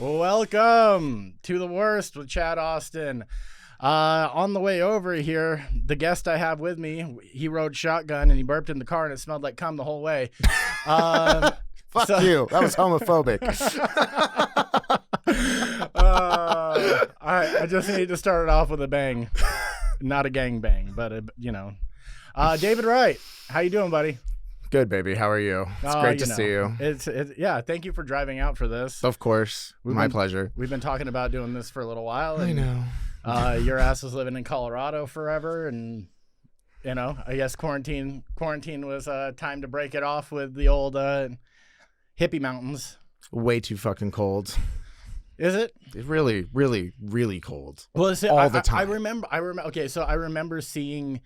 Welcome to The Worst with Chad Austin. On the way over here, the guest I have with me, he rode shotgun and he burped in the car and it smelled like cum the whole way. Fuck you. That was homophobic. I just need to start it off with a bang. Not a gang-bang, but, David Wright, how you doing, buddy? Good, baby. How are you? It's great to see you. Yeah, thank you for driving out for this. Of course. My pleasure. We've been talking about doing this for a little while. I know. Your ass was living in Colorado forever, and I guess quarantine was time to break it off with the old hippie mountains. Way too fucking cold. Is it? It's really, really, really cold. Well, all the time. I remember. Okay, so I remember seeing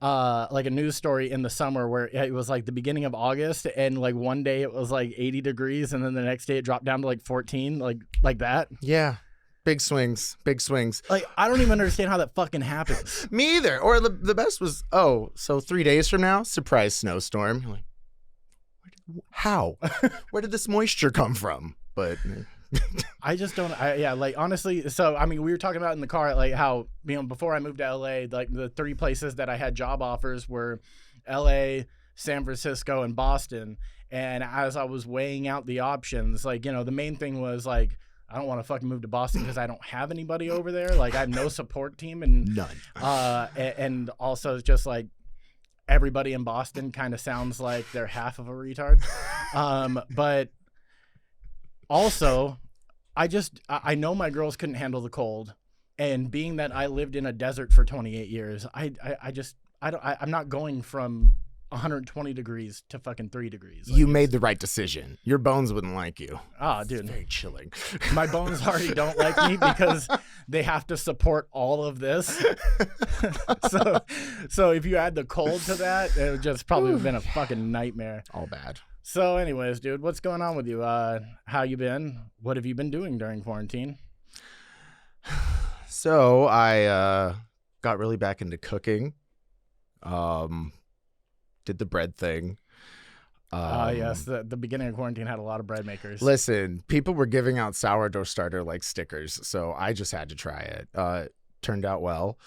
like a news story in the summer where it was like the beginning of August, and like one day it was like 80 degrees, and then the next day it dropped down to like 14, like that. Yeah. Big swings. Like, I don't even understand how that fucking happens. Me either. Or the best was, so 3 days from now, surprise snowstorm. You're like, how? Where did this moisture come from? But I just don't. Honestly. So, I mean, we were talking about in the car, like how, before I moved to LA, like the 3 places that I had job offers were LA, San Francisco, and Boston. And as I was weighing out the options, like, the main thing was like, I don't want to fucking move to Boston because I don't have anybody over there. Like, I have no support team, and none. And also it's just like everybody in Boston kind of sounds like they're half of a retard. But also, I know my girls couldn't handle the cold, and being that I lived in a desert for 28 years, I'm not going from 120 degrees to fucking 3 degrees. You made the right decision. Your bones wouldn't like you. Oh, dude. It's very chilling. My bones already don't like me because they have to support all of this. So if you add the cold to that, it would just probably have been a fucking nightmare. All bad. So anyways, dude, what's going on with you? How you been? What have you been doing during quarantine? So I got really back into cooking. Did the bread thing. Yes, the beginning of quarantine had a lot of bread makers. Listen, people were giving out sourdough starter like stickers, so I just had to try it. Turned out well.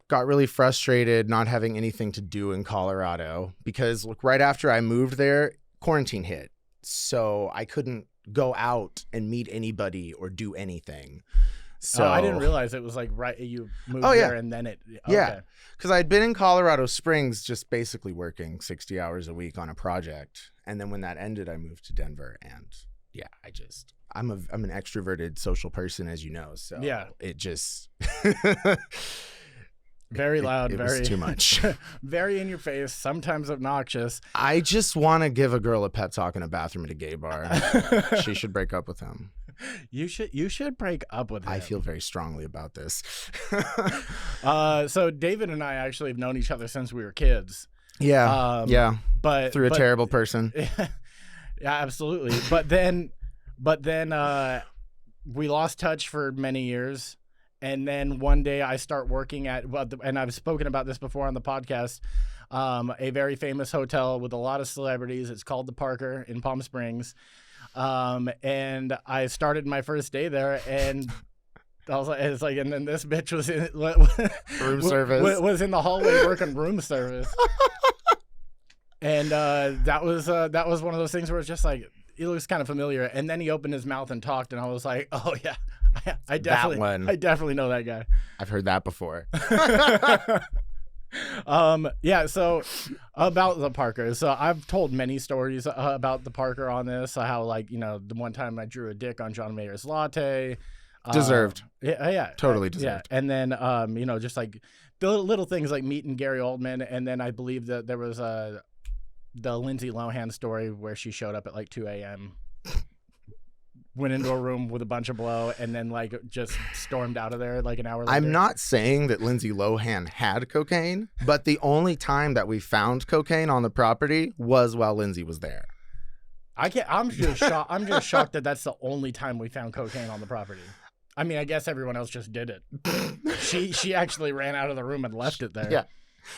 Got really frustrated not having anything to do in Colorado because look, right after I moved there, quarantine hit. So I couldn't go out and meet anybody or do anything. So I didn't realize it was like right you moved there and then it. Okay. Yeah, because I'd been in Colorado Springs just basically working 60 hours a week on a project, and then when that ended, I moved to Denver, and yeah, I'm an extroverted social person, as you know. So yeah, it just very loud, it very was too much, very in your face, sometimes obnoxious. I just want to give a girl a pep talk in a bathroom at a gay bar. She should break up with him. You should break up with him. I feel very strongly about this. So David and I actually have known each other since we were kids. Yeah. But through a terrible person. Yeah, absolutely. But then we lost touch for many years. And then one day I start working at, and I've spoken about this before on the podcast, a very famous hotel with a lot of celebrities. It's called the Parker in Palm Springs. And I started my first day there, and I was like, and then this bitch was in room service, was in the hallway working room service. And that was one of those things where it's just like, he looks kind of familiar. And then he opened his mouth and talked, and I was like, oh yeah, I definitely know that guy. I've heard that before. So about the Parker. So I've told many stories about the Parker on this. How, like, the one time I drew a dick on John Mayer's latte. Deserved. Yeah. Totally deserved. Yeah. And then, just like the little things like meeting Gary Oldman. And then I believe that there was the Lindsay Lohan story where she showed up at like 2 a.m. went into a room with a bunch of blow, and then like just stormed out of there like an hour later. I'm not saying that Lindsay Lohan had cocaine, but the only time that we found cocaine on the property was while Lindsay was there. I'm just shocked. I'm just shocked that that's the only time we found cocaine on the property. I mean, I guess everyone else just did it. She actually ran out of the room and left it there. Yeah.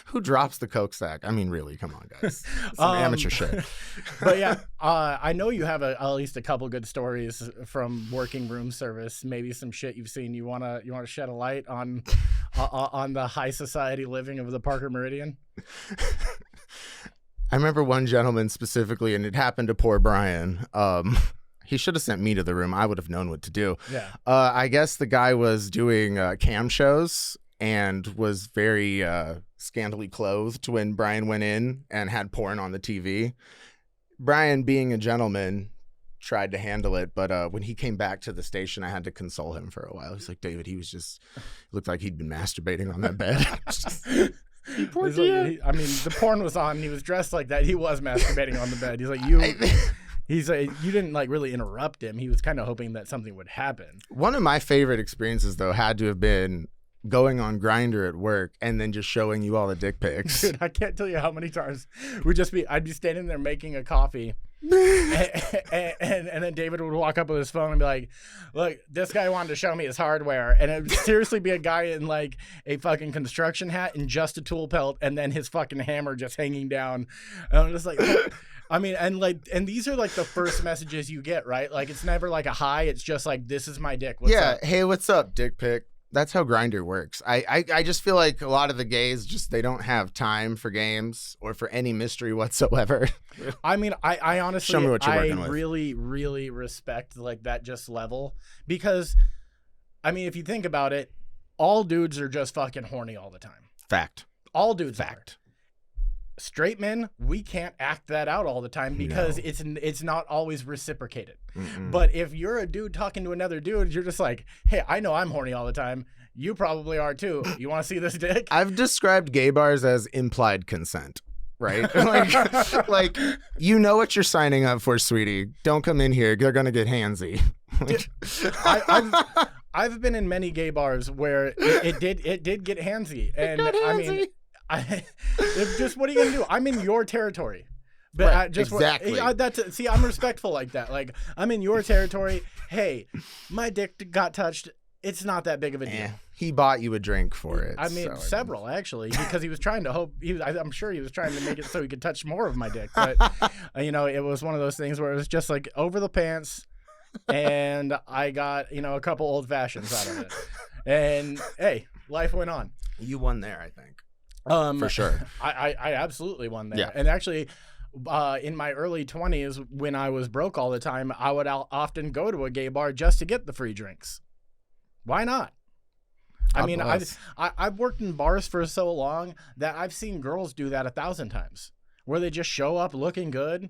Who drops the Coke sack? I mean, really, come on, guys. Some amateur shit. But yeah, I know you have at least a couple good stories from working room service. Maybe some shit you've seen. You wanna shed a light on the high society living of the Parker Meridian? I remember one gentleman specifically, and it happened to poor Brian. He should have sent me to the room. I would have known what to do. Yeah. I guess the guy was doing cam shows and was very scantily clothed when Brian went in and had porn on the TV. Brian, being a gentleman, tried to handle it, but when he came back to the station, I had to console him for a while. He's like, David, he looked like he'd been masturbating on that bed. Poor like, I mean, the porn was on. He was dressed like that. He was masturbating on the bed. He's like, He's like, you didn't like really interrupt him. He was kind of hoping that something would happen. One of my favorite experiences, though, had to have been going on Grindr at work and then just showing you all the dick pics. Dude, I can't tell you how many times I'd be standing there making a coffee. and then David would walk up with his phone and be like, look, this guy wanted to show me his hardware, and it would seriously be a guy in like a fucking construction hat and just a tool belt, and then his fucking hammer just hanging down. And I'm just like, I mean, and these are like the first messages you get, right? Like, it's never like a hi, it's just like, this is my dick. What's up? Hey, what's up, dick pic? That's how Grindr works. I just feel like a lot of the gays they don't have time for games or for any mystery whatsoever. I mean, I honestly, show me what you're working with. Really, really respect like that just level, because, I mean, if you think about it, all dudes are just fucking horny all the time. Fact. All dudes. Fact. Straight men, we can't act that out all the time because it's not always reciprocated. Mm-mm. But if you're a dude talking to another dude, you're just like, hey, I know I'm horny all the time. You probably are too. You want to see this dick? I've described gay bars as implied consent, right? like, you know what you're signing up for, sweetie. Don't come in here. They're going to get handsy. I've been in many gay bars where it did get handsy. And I mean, just what are you gonna do? I'm in your territory, but right, exactly. I'm respectful like that. Like, I'm in your territory. Hey, my dick got touched. It's not that big of a deal. He bought you a drink for it. I mean, several actually, because he was trying to hope. I'm sure he was trying to make it so he could touch more of my dick. But it was one of those things where it was just like over the pants, and I got a couple old fashions out of it. And hey, life went on. You won there, I think. For sure. I absolutely won there. Yeah. And actually, in my early 20s, when I was broke all the time, I would often go to a gay bar just to get the free drinks. Why not? I mean, I've worked in bars for so long that I've seen girls do that 1,000 times, where they just show up looking good,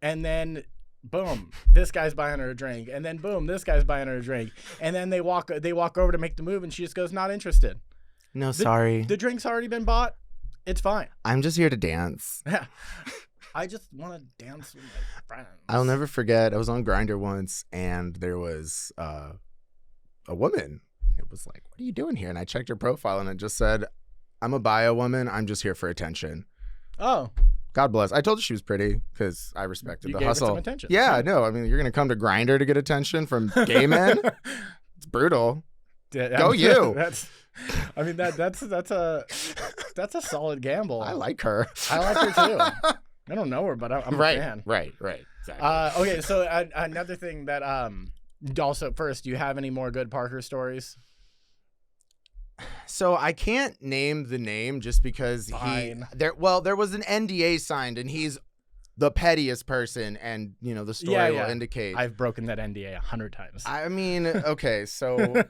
and then boom, this guy's buying her a drink, and then boom, this guy's buying her a drink, and then they walk over to make the move, and she just goes, not interested. No, sorry. The drink's already been bought. It's fine. I'm just here to dance. Yeah. I just want to dance with my friends. I'll never forget. I was on Grindr once, and there was a woman. It was like, what are you doing here? And I checked her profile, and it just said, I'm a bio woman. I'm just here for attention. Oh. God bless. I told her she was pretty because I respected the hustle. Her some attention. Yeah, no. I mean, you're going to come to Grindr to get attention from gay men? It's brutal. Go you. That's a solid gamble. I like her. I like her too. I don't know her, but I'm a fan. Right. Exactly. Okay, so another thing that also, first, do you have any more good Parker stories? So I can't name the name just because there was an NDA signed, and he's the pettiest person, and the story will indicate. I've broken that NDA 100 times. I mean, okay, so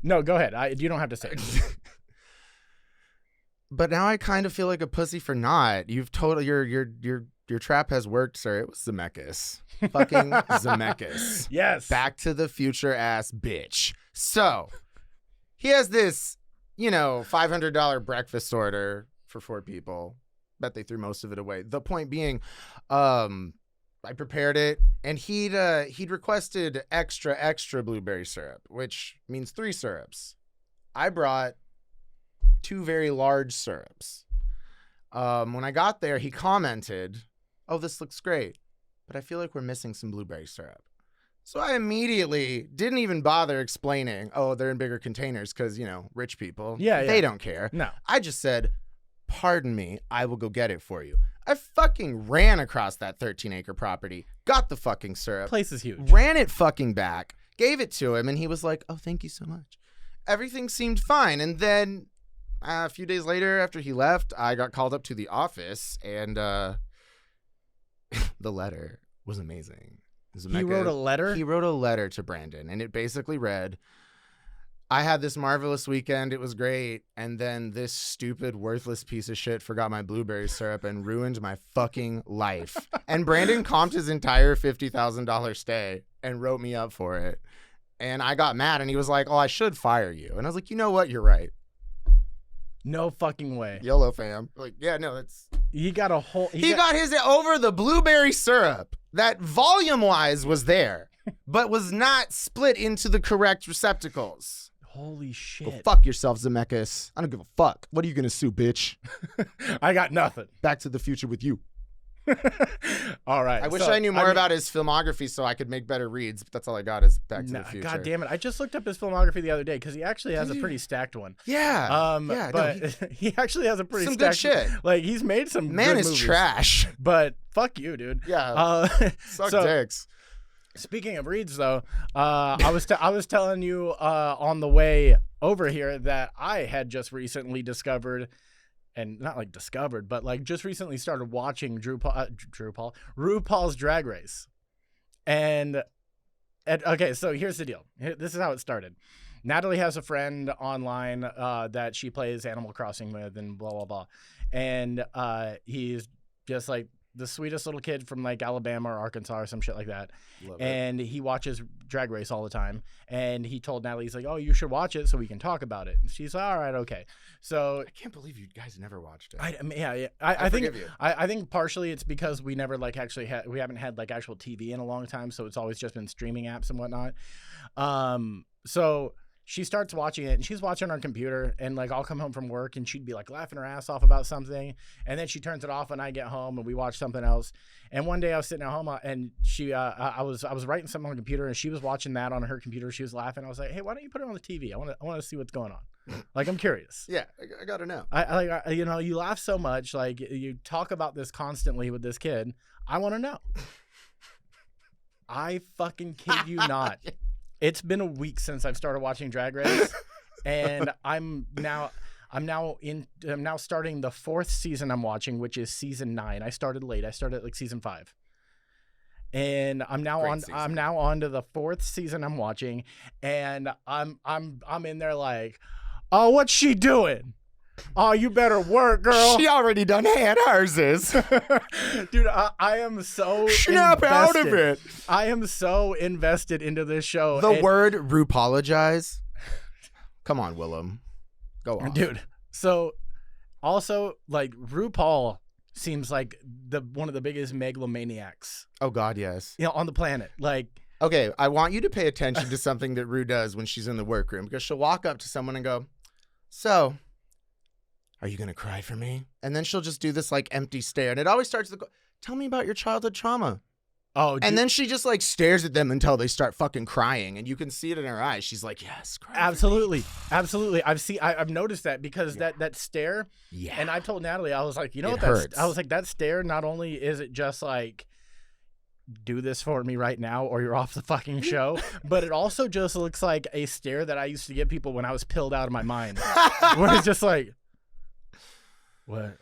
no, go ahead. You don't have to say it. But now I kind of feel like a pussy for not. You've told your trap has worked, sir. It was Zemeckis. Fucking Zemeckis. Yes. Back to the Future ass bitch. So he has this, $500 breakfast order for 4 people. Bet they threw most of it away. The point being, I prepared it, and he'd requested extra blueberry syrup, which means 3 syrups. I brought 2 very large syrups. When I got there, he commented, "Oh, this looks great, but I feel like we're missing some blueberry syrup." So I immediately didn't even bother explaining, "Oh, they're in bigger containers," because, rich people, they don't care. No. I just said, pardon me, I will go get it for you. I fucking ran across that 13-acre property, got the fucking syrup. Place is huge. Ran it fucking back, gave it to him, and he was like, oh, thank you so much. Everything seemed fine. And then a few days later, after he left, I got called up to the office, and the letter was amazing. He wrote a letter? He wrote a letter to Brandon, and it basically read, I had this marvelous weekend. It was great. And then this stupid, worthless piece of shit forgot my blueberry syrup and ruined my fucking life. And Brandon comped his entire $50,000 stay and wrote me up for it. And I got mad, and he was like, oh, I should fire you. And I was like, you know what? You're right. No fucking way. YOLO, fam. Like, yeah, no, that's... He got a whole... He got his over the blueberry syrup that volume-wise was there, but was not split into the correct receptacles. Holy shit. Go fuck yourself, Zemeckis. I don't give a fuck. What are you going to sue, bitch? I got nothing. Back to the Future with you. All right. I wish I knew more about his filmography so I could make better reads, but that's all I got is Back to the Future. God damn it. I just looked up his filmography the other day because he actually has a pretty stacked one. Yeah. He actually has a pretty some stacked... good shit. Like, he's made some Man good is movies, trash. But fuck you, dude. Yeah. Suck dicks. Speaking of reads, though, I was telling you on the way over here that I had just recently discovered, and not like discovered, but like just recently started watching RuPaul's Drag Race. And okay, so here's the deal. This is how it started. Natalie has a friend online that she plays Animal Crossing with, and blah blah blah, and he's just like the sweetest little kid from like Alabama or Arkansas or some shit like that. And he watches Drag Race all the time. And he told Natalie, he's like, oh, you should watch it so we can talk about it. And she's like, all right, okay. So I can't believe you guys never watched it. I think partially it's because we never like actually we haven't had like actual TV in a long time. So it's always just been streaming apps and whatnot. So she starts watching it, and she's watching on her computer, and like I'll come home from work and she'd be like laughing her ass off about something, and then she turns it off when I get home and we watch something else. And one day I was sitting at home and she I was writing something on the computer, and she was watching that on her computer. She was laughing. I was like, hey, why don't you put it on the TV? I want to see what's going on. Like, I'm curious. Yeah, I gotta know. You laugh so much, like you talk about this constantly with this kid. I want to know. I fucking kid you not. It's been a week since I've started watching Drag Race, and I'm now starting the 4th season I'm watching, which is season 9. I started late. I started at like season 5. And I'm now on to the 4th season I'm watching, and I'm in there like, oh, what's she doing? Oh, you better work, girl. She already done had hers is. Dude, I am so Snap out of it. I am so invested into this show. The word RuPaul-agize. Come on, Willem. Go on. Dude, so also, like, RuPaul seems like one of the biggest megalomaniacs. Oh, God, yes. On the planet. Like, okay, I want you to pay attention to something that Ru does when she's in the workroom, because she'll walk up to someone and go, so... are you going to cry for me? And then she'll just do this like empty stare. And it always starts with, tell me about your childhood trauma. Oh, dude. And then she just like stares at them until they start fucking crying. And you can see it in her eyes. She's like, yes, cry. Absolutely. Absolutely. I've noticed that because that stare. Yeah. And I told Natalie, I was like, you know it what hurts. I was like, that stare, not only is it just like, do this for me right now or you're off the fucking show, but it also just looks like a stare that I used to give people when I was pilled out of my mind. Where it's just like, what?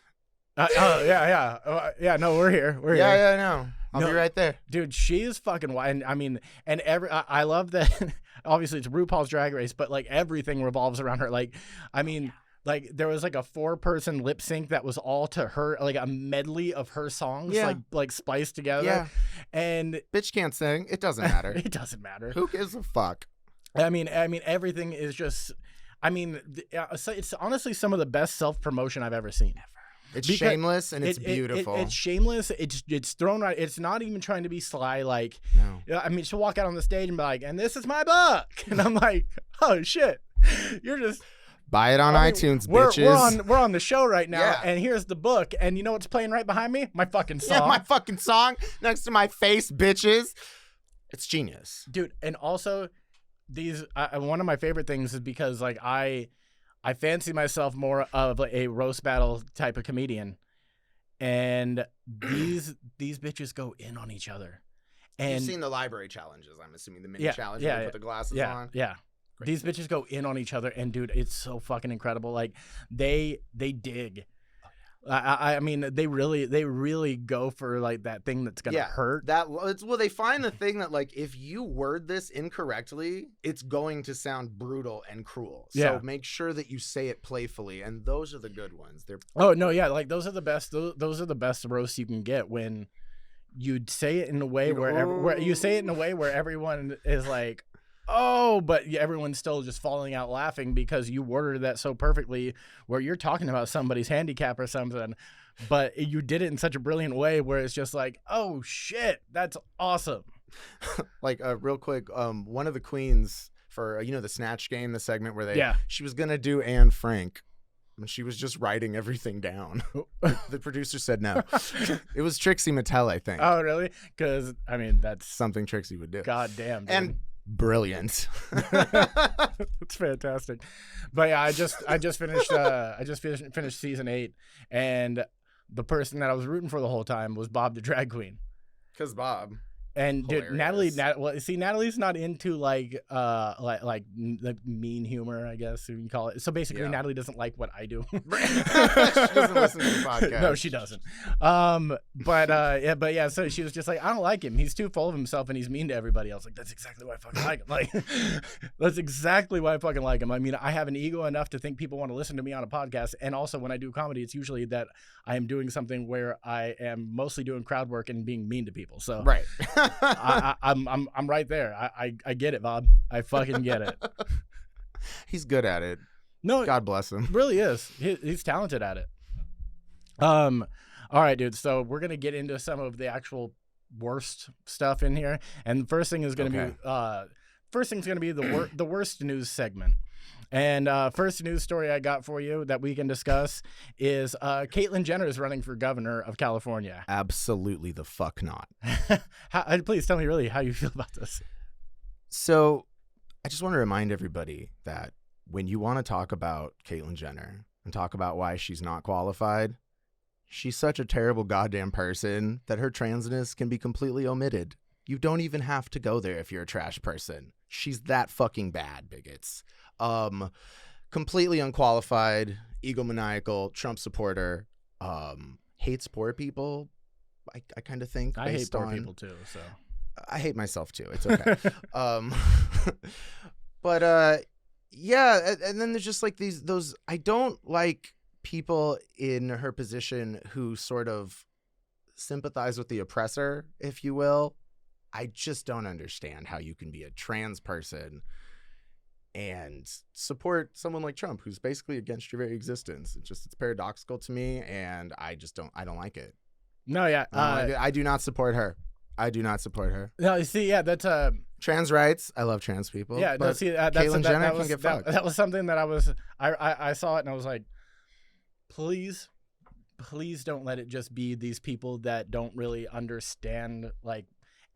Yeah. No, we're here. We're here. Yeah, no. I'll be right there. Dude, she is fucking wild. And I mean, and I love that. Obviously, it's RuPaul's Drag Race, but like everything revolves around her. Like, I mean, like there was like a 4-person lip sync that was all to her, like a medley of her songs, like spliced together. Yeah. And bitch can't sing. It doesn't matter. It doesn't matter. Who gives a fuck? I mean, everything is just. I mean, it's honestly some of the best self-promotion I've ever seen. It's shameless and it's beautiful. It's shameless. It's thrown right. It's not even trying to be sly. Like, no. I mean, she'll walk out on the stage and be like, and this is my book. And I'm like, oh, shit. You're just. Buy it on iTunes, bitches. We're on the show right now, yeah. And here's the book. And you know what's playing right behind me? My fucking song. Yeah, my fucking song next to my face, bitches. It's genius. Dude, and also... one of my favorite things is because like I I fancy myself more of like a roast battle type of comedian, and these bitches go in on each other. And you've seen the library challenges, I'm assuming, the mini challenge where they put the glasses on. Yeah. Great. These bitches go in on each other, and dude, it's so fucking incredible. Like they dig. I mean, they really go for like that thing that's gonna hurt. They find the thing that like if you word this incorrectly, it's going to sound brutal and cruel. So make sure that you say it playfully, and those are the good ones. Like those are the best. Those are the best roasts you can get when you say it in a way where you say it in a way where everyone is like, oh, but everyone's still just falling out laughing because you worded that so perfectly where you're talking about somebody's handicap or something, but you did it in such a brilliant way where it's just like, oh shit, that's awesome. Like real quick, one of the queens for the Snatch Game, the segment where she was gonna do Anne Frank, and she was just writing everything down. The producer said no. It was Trixie Mattel, I think. Oh really? Because I mean that's something Trixie would do. God damn, dude. And brilliant. It's fantastic. But yeah, I just finished season 8, and the person that I was rooting for the whole time was Bob the drag queen. Because Bob. And dude, Natalie's not into like the mean humor, I guess you can call it. So basically, Natalie doesn't like what I do. She doesn't listen to the podcast. No, she doesn't. But yeah. So she was just like, I don't like him. He's too full of himself and he's mean to everybody else. Like that's exactly why I fucking like him. Like that's exactly why I fucking like him. I mean, I have an ego enough to think people want to listen to me on a podcast, and also when I do comedy, it's usually that I am doing something where I am mostly doing crowd work and being mean to people. So right. I'm right there. I get it, Bob. I fucking get it. He's good at it. No, God bless him. Really is. He's talented at it. All right, dude. So we're gonna get into some of the actual worst stuff in here, and the first thing is gonna be the worst news segment. And first news story I got for you that we can discuss is Caitlyn Jenner is running for governor of California. Absolutely the fuck not. Please tell me really how you feel about this. So I just want to remind everybody that when you want to talk about Caitlyn Jenner and talk about why she's not qualified, she's such a terrible goddamn person that her transness can be completely omitted. You don't even have to go there if you're a trash person. She's that fucking bad, bigots. Completely unqualified, egomaniacal, Trump supporter, hates poor people. I kind of think I hate poor people too. So I hate myself too. It's okay. But yeah, and then there's just like those. I don't like people in her position who sort of sympathize with the oppressor, if you will. I just don't understand how you can be a trans person and support someone like Trump, who's basically against your very existence. It's paradoxical to me, and I don't like it. No, yeah. I do not support her. I do not support her. No, you see, yeah, that's trans rights. I love trans people. Yeah, but no, see, Caitlyn Jenner can get fucked. That was something that I saw it and I was like, please don't let it just be these people that don't really understand like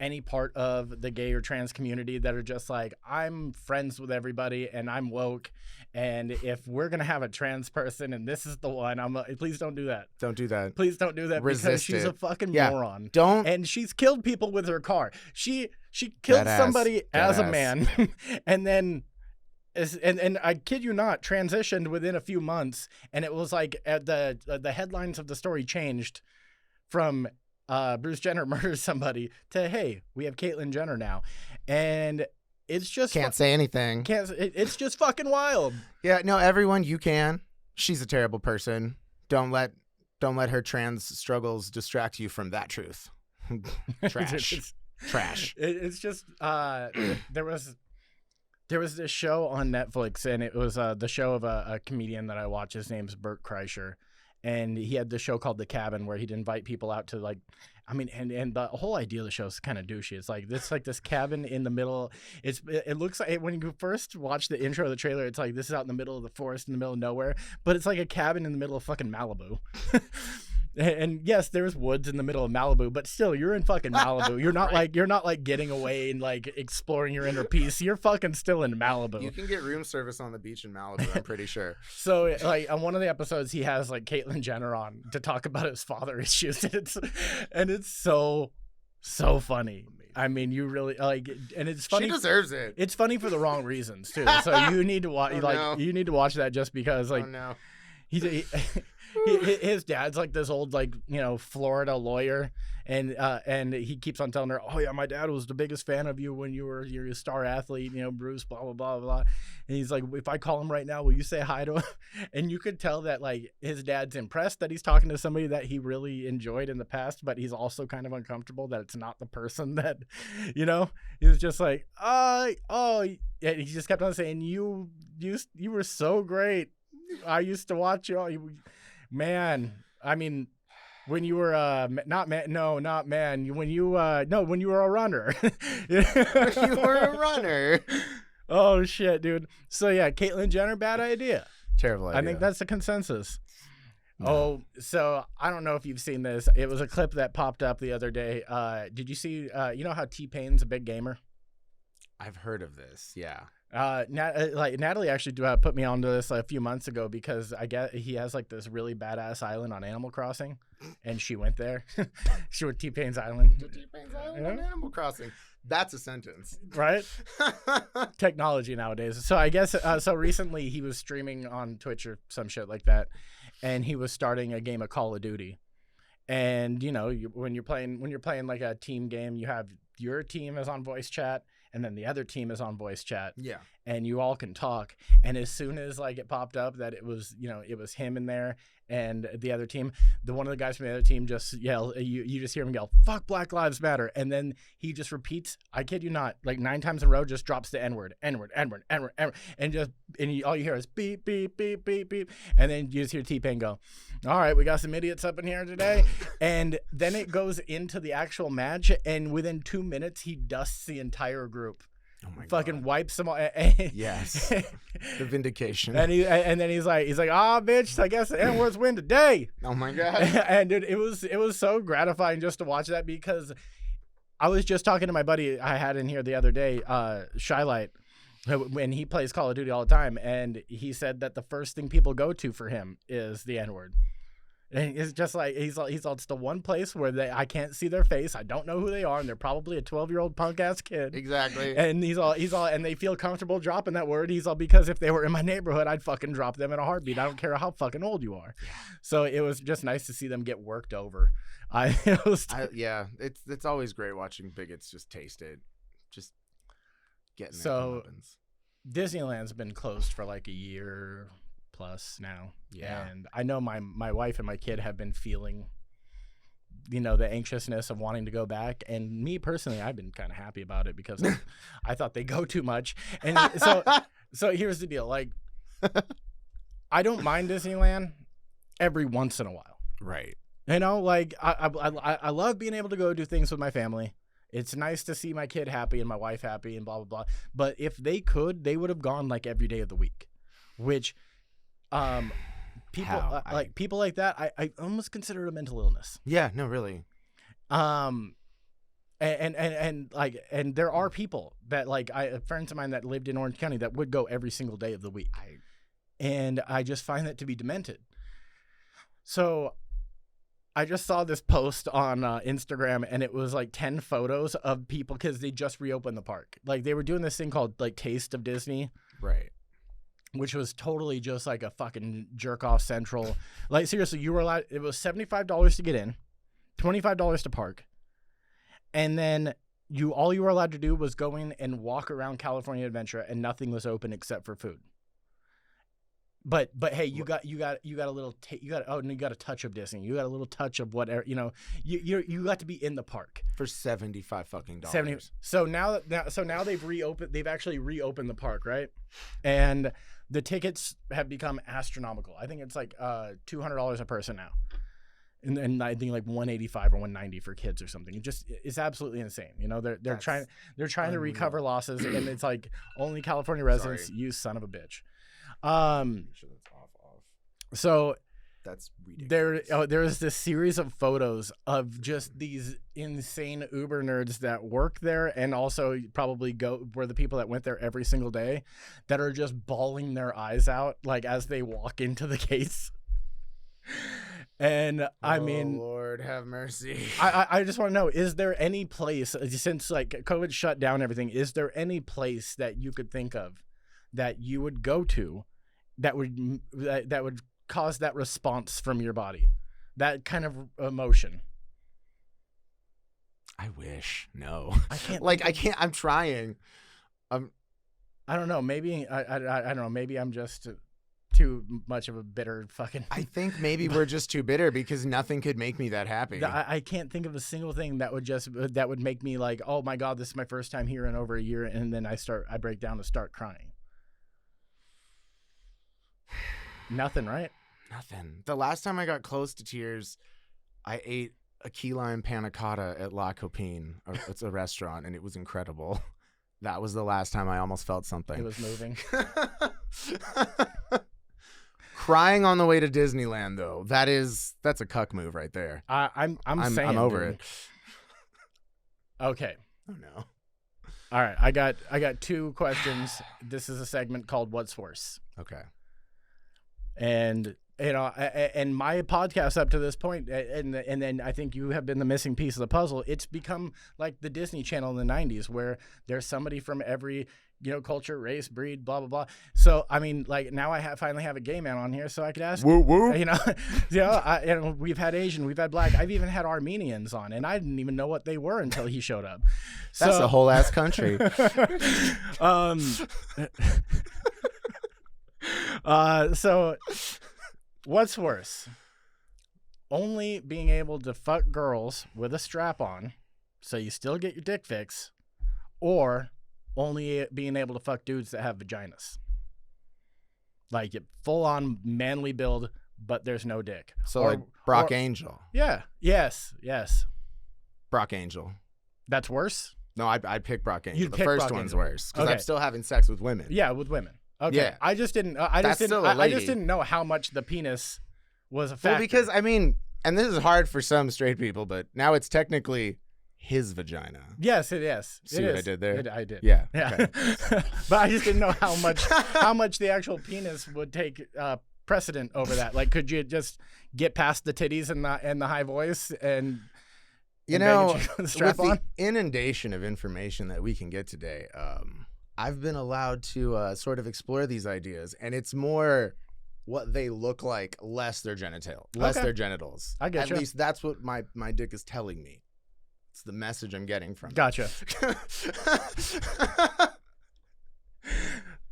any part of the gay or trans community that are just like, I'm friends with everybody and I'm woke, and if we're gonna have a trans person and this is the one, please don't do that. Don't do that. Please don't do that. Because she's a fucking moron. And she's killed people with her car. She killed somebody as a man, and then. And I kid you not, transitioned within a few months, and it was like the headlines of the story changed from Bruce Jenner murders somebody to, hey, we have Caitlyn Jenner now, and it's just can't say anything. It's just fucking wild. Yeah, no, everyone, you can. She's a terrible person. Don't let her trans struggles distract you from that truth. Trash. It's just There was this show on Netflix, and it was the show of a comedian that I watch. His name's Bert Kreischer, and he had this show called The Cabin where he'd invite people out to like, I mean, and the whole idea of the show is kind of douchey. It's like this cabin in the middle. It looks like when you first watch the intro of the trailer, it's like this is out in the middle of the forest in the middle of nowhere, but it's like a cabin in the middle of fucking Malibu. And yes, there's woods in the middle of Malibu, but still, you're in fucking Malibu. You're not Right. you're not like getting away and like exploring your inner peace. You're fucking still in Malibu. You can get room service on the beach in Malibu, I'm pretty sure. So like on one of the episodes, he has like Caitlyn Jenner on to talk about his father issues. And it's so funny. I mean, you really like, and it's funny. She deserves it. It's funny for the wrong reasons too. So you need to watch you need to watch that just because like Oh no. his dad's like this old like Florida lawyer, and he keeps on telling her, oh yeah, my dad was the biggest fan of you when you're a star athlete, Bruce, blah blah blah blah. And he's like, if I call him right now, will you say hi to him? And you could tell that like his dad's impressed that he's talking to somebody that he really enjoyed in the past, but he's also kind of uncomfortable that it's not the person that he was just like, and he just kept on saying, you were so great. I used to watch you. Man, I mean, when you were when you were a runner. You were a runner. Oh shit, dude. So yeah, Caitlyn Jenner, bad idea. Terrible idea. I think that's the consensus. No. Oh, so I don't know if you've seen this. It was a clip that popped up the other day. Did you see? You know how T-Pain's a big gamer? I've heard of this. Yeah. Natalie actually put me onto this a few months ago because I guess he has like this really badass island on Animal Crossing, and she went there. She went T-Pain's island. T-Pain's island on Animal Crossing. That's a sentence, right? Technology nowadays. So I guess so. Recently, he was streaming on Twitch or some shit like that, and he was starting a game of Call of Duty. And when you're playing like a team game, you have your team is on voice chat. And then the other team is on voice chat. Yeah. And you all can talk. And as soon as like it popped up that it was him in there and the other team, one of the guys from the other team just yell, you just hear him yell, "Fuck Black Lives Matter." And then he just repeats, I kid you not, like 9 times in a row, just drops the N-word. And all you hear is beep, beep, beep, beep, beep. And then you just hear T-Pain go, "All right, we got some idiots up in here today." And then it goes into the actual match. And within 2 minutes, he dusts the entire group. Oh my fucking God. Wipes them all. Yes. The vindication. And then he's like, bitch, I guess the N-words win today. Oh my God. And dude, it was so gratifying just to watch that because I was just talking to my buddy I had in here the other day, Shylight, when he plays Call of Duty all the time, and he said that the first thing people go to for him is the N-word. And it's just like he's it's the one place where I can't see their face. I don't know who they are, and they're probably a 12-year-old punk ass kid. Exactly. And he's all, and they feel comfortable dropping that word. He's all, because if they were in my neighborhood, I'd fucking drop them in a heartbeat. I don't care how fucking old you are. So it was just nice to see them get worked over. Yeah, it's always great watching bigots just taste it, just getting so. Disneyland's been closed for like a year plus now. Yeah. And I know my wife and my kid have been feeling the anxiousness of wanting to go back, and me personally, I've been kind of happy about it because I thought they go too much. And so here's the deal, like I don't mind Disneyland every once in a while, right? Like I love being able to go do things with my family. It's nice to see my kid happy and my wife happy and blah blah blah, but if they could, they would have gone like every day of the week, which people like that, I almost consider it a mental illness. Yeah, no, really. And there are people that friends of mine that lived in Orange County that would go every single day of the week. And I just find that to be demented. So I just saw this post on Instagram, and it was like 10 photos of people because they just reopened the park. Like they were doing this thing called like Taste of Disney. Right. Which was totally just like a fucking jerk off central. Like seriously, you were allowed, it was $75 to get in, $25 to park. And then all you were allowed to do was go in and walk around California Adventure, and nothing was open except for food. But hey, you got a little you got a touch of Disney. You got a little touch of whatever, you got to be in the park for $75 fucking dollars. 70. So now they've actually reopened the park, right? And the tickets have become astronomical. I think it's like $200 a person now. And I think like $185 or $190 for kids or something. It's absolutely insane. They're trying to recover losses, and it's like only California residents, you son of a bitch. Make sure that's off. So That's ridiculous. There is this series of photos of just these insane Uber nerds that work there and also probably were the people that went there every single day that are just bawling their eyes out like as they walk into the case. And I mean, Lord have mercy. I just want to know, is there any place, since like COVID shut down everything, is there any place that you could think of that you would go to that would cause that response from your body, that kind of emotion? I wish. No. I can't. Like, I can't. I'm trying. I don't know. Maybe I don't know. Maybe I'm just too much of a bitter fucking. I think maybe we're just too bitter because nothing could make me that happy. I can't think of a single thing that would make me like, oh my God, this is my first time here in over a year, and then I break down and start crying. Nothing, right? Nothing. The last time I got close to tears, I ate a key lime panna cotta at La Copine. It's a restaurant, and it was incredible. That was the last time I almost felt something. It was moving. Crying on the way to Disneyland, though, that's a cuck move right there. I'm saying, I'm over dude. it. Okay. Oh no. All right. I got 2 questions. This is a segment called What's Worse. Okay. And and my podcast up to this point, and then I think you have been the missing piece of the puzzle. It's become like the Disney Channel in the 90s where there's somebody from every culture, race, breed, blah blah blah. So I mean, like now I finally have a gay man on here, so I could ask. Woo woo. We've had Asian, we've had black, I've even had Armenians on, and I didn't even know what they were until he showed up. That's a whole ass country. So what's worse? Only being able to fuck girls with a strap on, so you still get your dick fix, or only being able to fuck dudes that have vaginas? Like full on manly build, but there's no dick. So like Brock Angel. Yeah. Yes. Brock Angel. That's worse? No, I'd pick Brock Angel. You'd the pick first Brock one's Angel. worse because Okay. I'm still having sex with women. Yeah, with women. Okay. Yeah. I just didn't. I just didn't know how much the penis was a factor. Well, because I mean, and this is hard for some straight people, but now it's technically his vagina. Yes, it is. See what I did there? I did. Yeah. Okay. But I just didn't know how much the actual penis would take precedent over that. Like, could you just get past the titties and the high voice and with strap on? the inundation of information that we can get today, I've been allowed to sort of explore these ideas, and it's more what they look like, less their genitals. I get At you. least that's what my dick is telling me. It's the message I'm getting from it. Gotcha.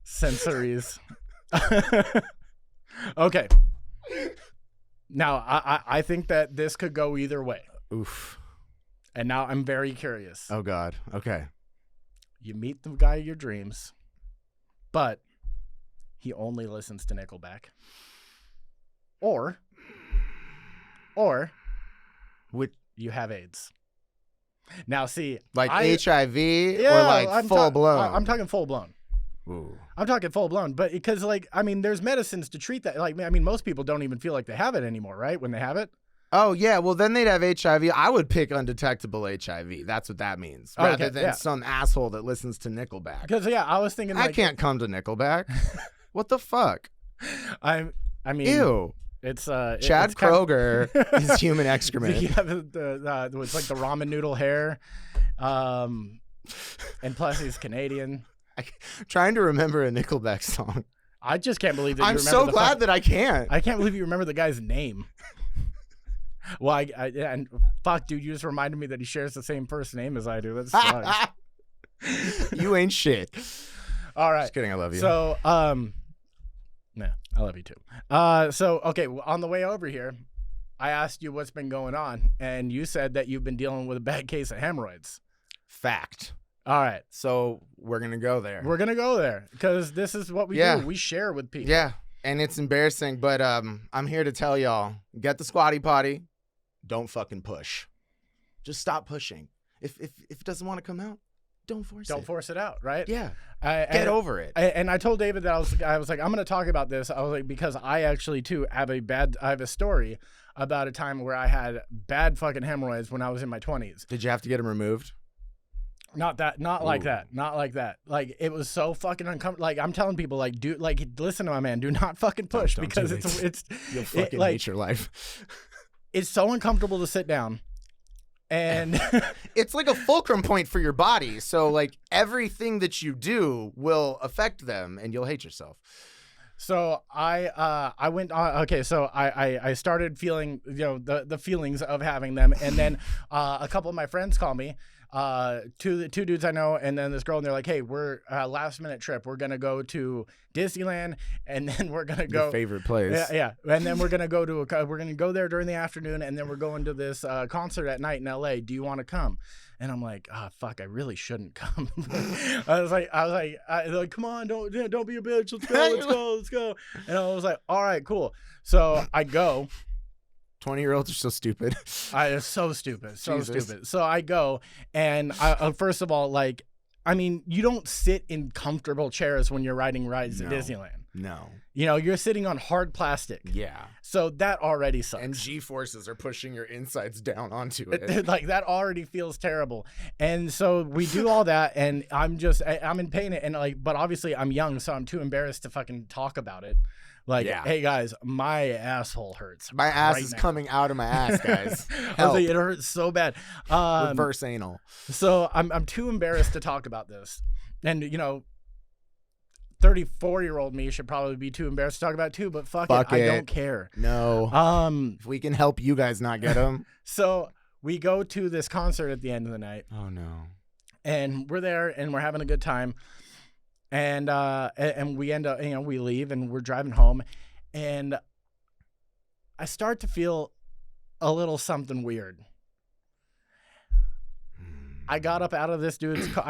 Sensories. Okay. Now, I think that this could go either way. Oof. And now I'm very curious. Oh, God. Okay. You meet the guy of your dreams, but he only listens to Nickelback. Or you have AIDS. Now, see, like HIV or like full blown? I'm talking full blown. Ooh. I'm talking full blown, but because there's medicines to treat that. Most people don't even feel like they have it anymore, right? When they have it. Oh, yeah. Well, then they'd have HIV. I would pick undetectable HIV. That's what that means. Rather than some asshole that listens to Nickelback. Because, I was thinking I can't come to Nickelback. What the fuck? I mean. Ew. It's Chad Kroger is human excrement. You have it's like the ramen noodle hair. And plus he's Canadian. Trying to remember a Nickelback song. I just can't believe that you remember I'm so glad that I can't. I can't believe you remember the guy's name. Well, and fuck, dude, you just reminded me that he shares the same first name as I do. That sucks. You ain't shit. All right. Just kidding. I love you. So, no, I love you too. So, okay, on the way over here, I asked you what's been going on, and you said that you've been dealing with a bad case of hemorrhoids. Fact. All right. So we're going to go there. We're going to go there because this is what we do. We share with people. Yeah. And it's embarrassing, but I'm here to tell y'all, get the squatty potty. Don't fucking push. Just stop pushing. If it doesn't want to come out, don't force don't it. force it out, right? Yeah. Get over it. And I told David that I was like, I'm going to talk about this. I was like, because I actually too have a story about a time where I had bad fucking hemorrhoids when I was in my 20s. Did you have to get them removed? Not like that. Like, it was so fucking uncomfortable. Like, I'm telling people, like, listen to my man. Do not fucking push Don't because do it. it's You'll fucking hate your life. It's so uncomfortable to sit down. And it's like a fulcrum point for your body. So, like, everything that you do will affect them and you'll hate yourself. So I went on. Okay, so I started feeling, the feelings of having them, and then a couple of my friends call me, two dudes I know, and then this girl, and they're like, "Hey, we're last minute trip. We're gonna go to Disneyland, and then we're gonna go your favorite place. Yeah, and then we're gonna go there during the afternoon, and then we're going to this concert at night in LA. Do you want to come?" And I'm like, fuck, I really shouldn't come. I was like, come on, don't be a bitch. Let's go. And I was like, all right, cool. So I go. 20-year-olds are so stupid. It's so stupid. Jesus. Stupid. So I go, and first of all, like, I mean, you don't sit in comfortable chairs when you're riding rides at Disneyland. No. You're sitting on hard plastic. Yeah. So that already sucks. And G-forces are pushing your insides down onto it. Like, that already feels terrible. And so we do all that, and I'm in pain, and like, but obviously I'm young, so I'm too embarrassed to fucking talk about it. Like, hey guys, my asshole hurts. My ass right is now. coming out of my ass, guys. I was like, it hurts so bad. Reverse anal. So I'm too embarrassed to talk about this. And 34-year-old me should probably be too embarrassed to talk about it too, but fuck it. I don't care. No. If we can help you guys not get them. So we go to this concert at the end of the night. Oh no. And we're there and we're having a good time. And we end up, we leave and we're driving home, and I start to feel a little something weird. I got up out of this dude's car,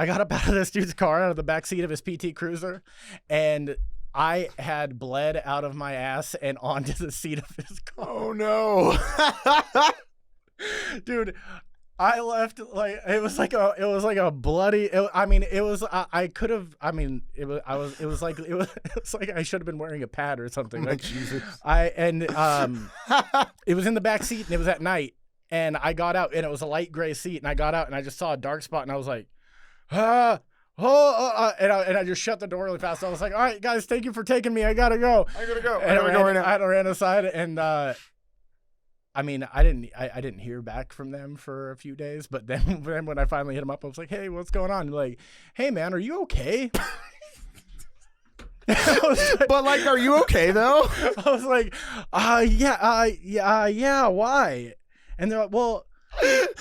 out of the back seat of his PT Cruiser, and I had bled out of my ass and onto the seat of his car. Oh no. Dude, I left it was like a bloody. It was like I should have been wearing a pad or something. Like, Jesus. It was in the back seat and it was at night, and I got out and it was a light gray seat, and I got out and I just saw a dark spot and I was like, and I just shut the door really fast. I was like, all right, guys, thank you for taking me. I gotta go. And I ran aside, and I didn't hear back from them for a few days, but then when I finally hit them up, I was like, hey, what's going on? Like, hey man, are you okay? But like, are you okay though? I was like, yeah, why? And they're like, well,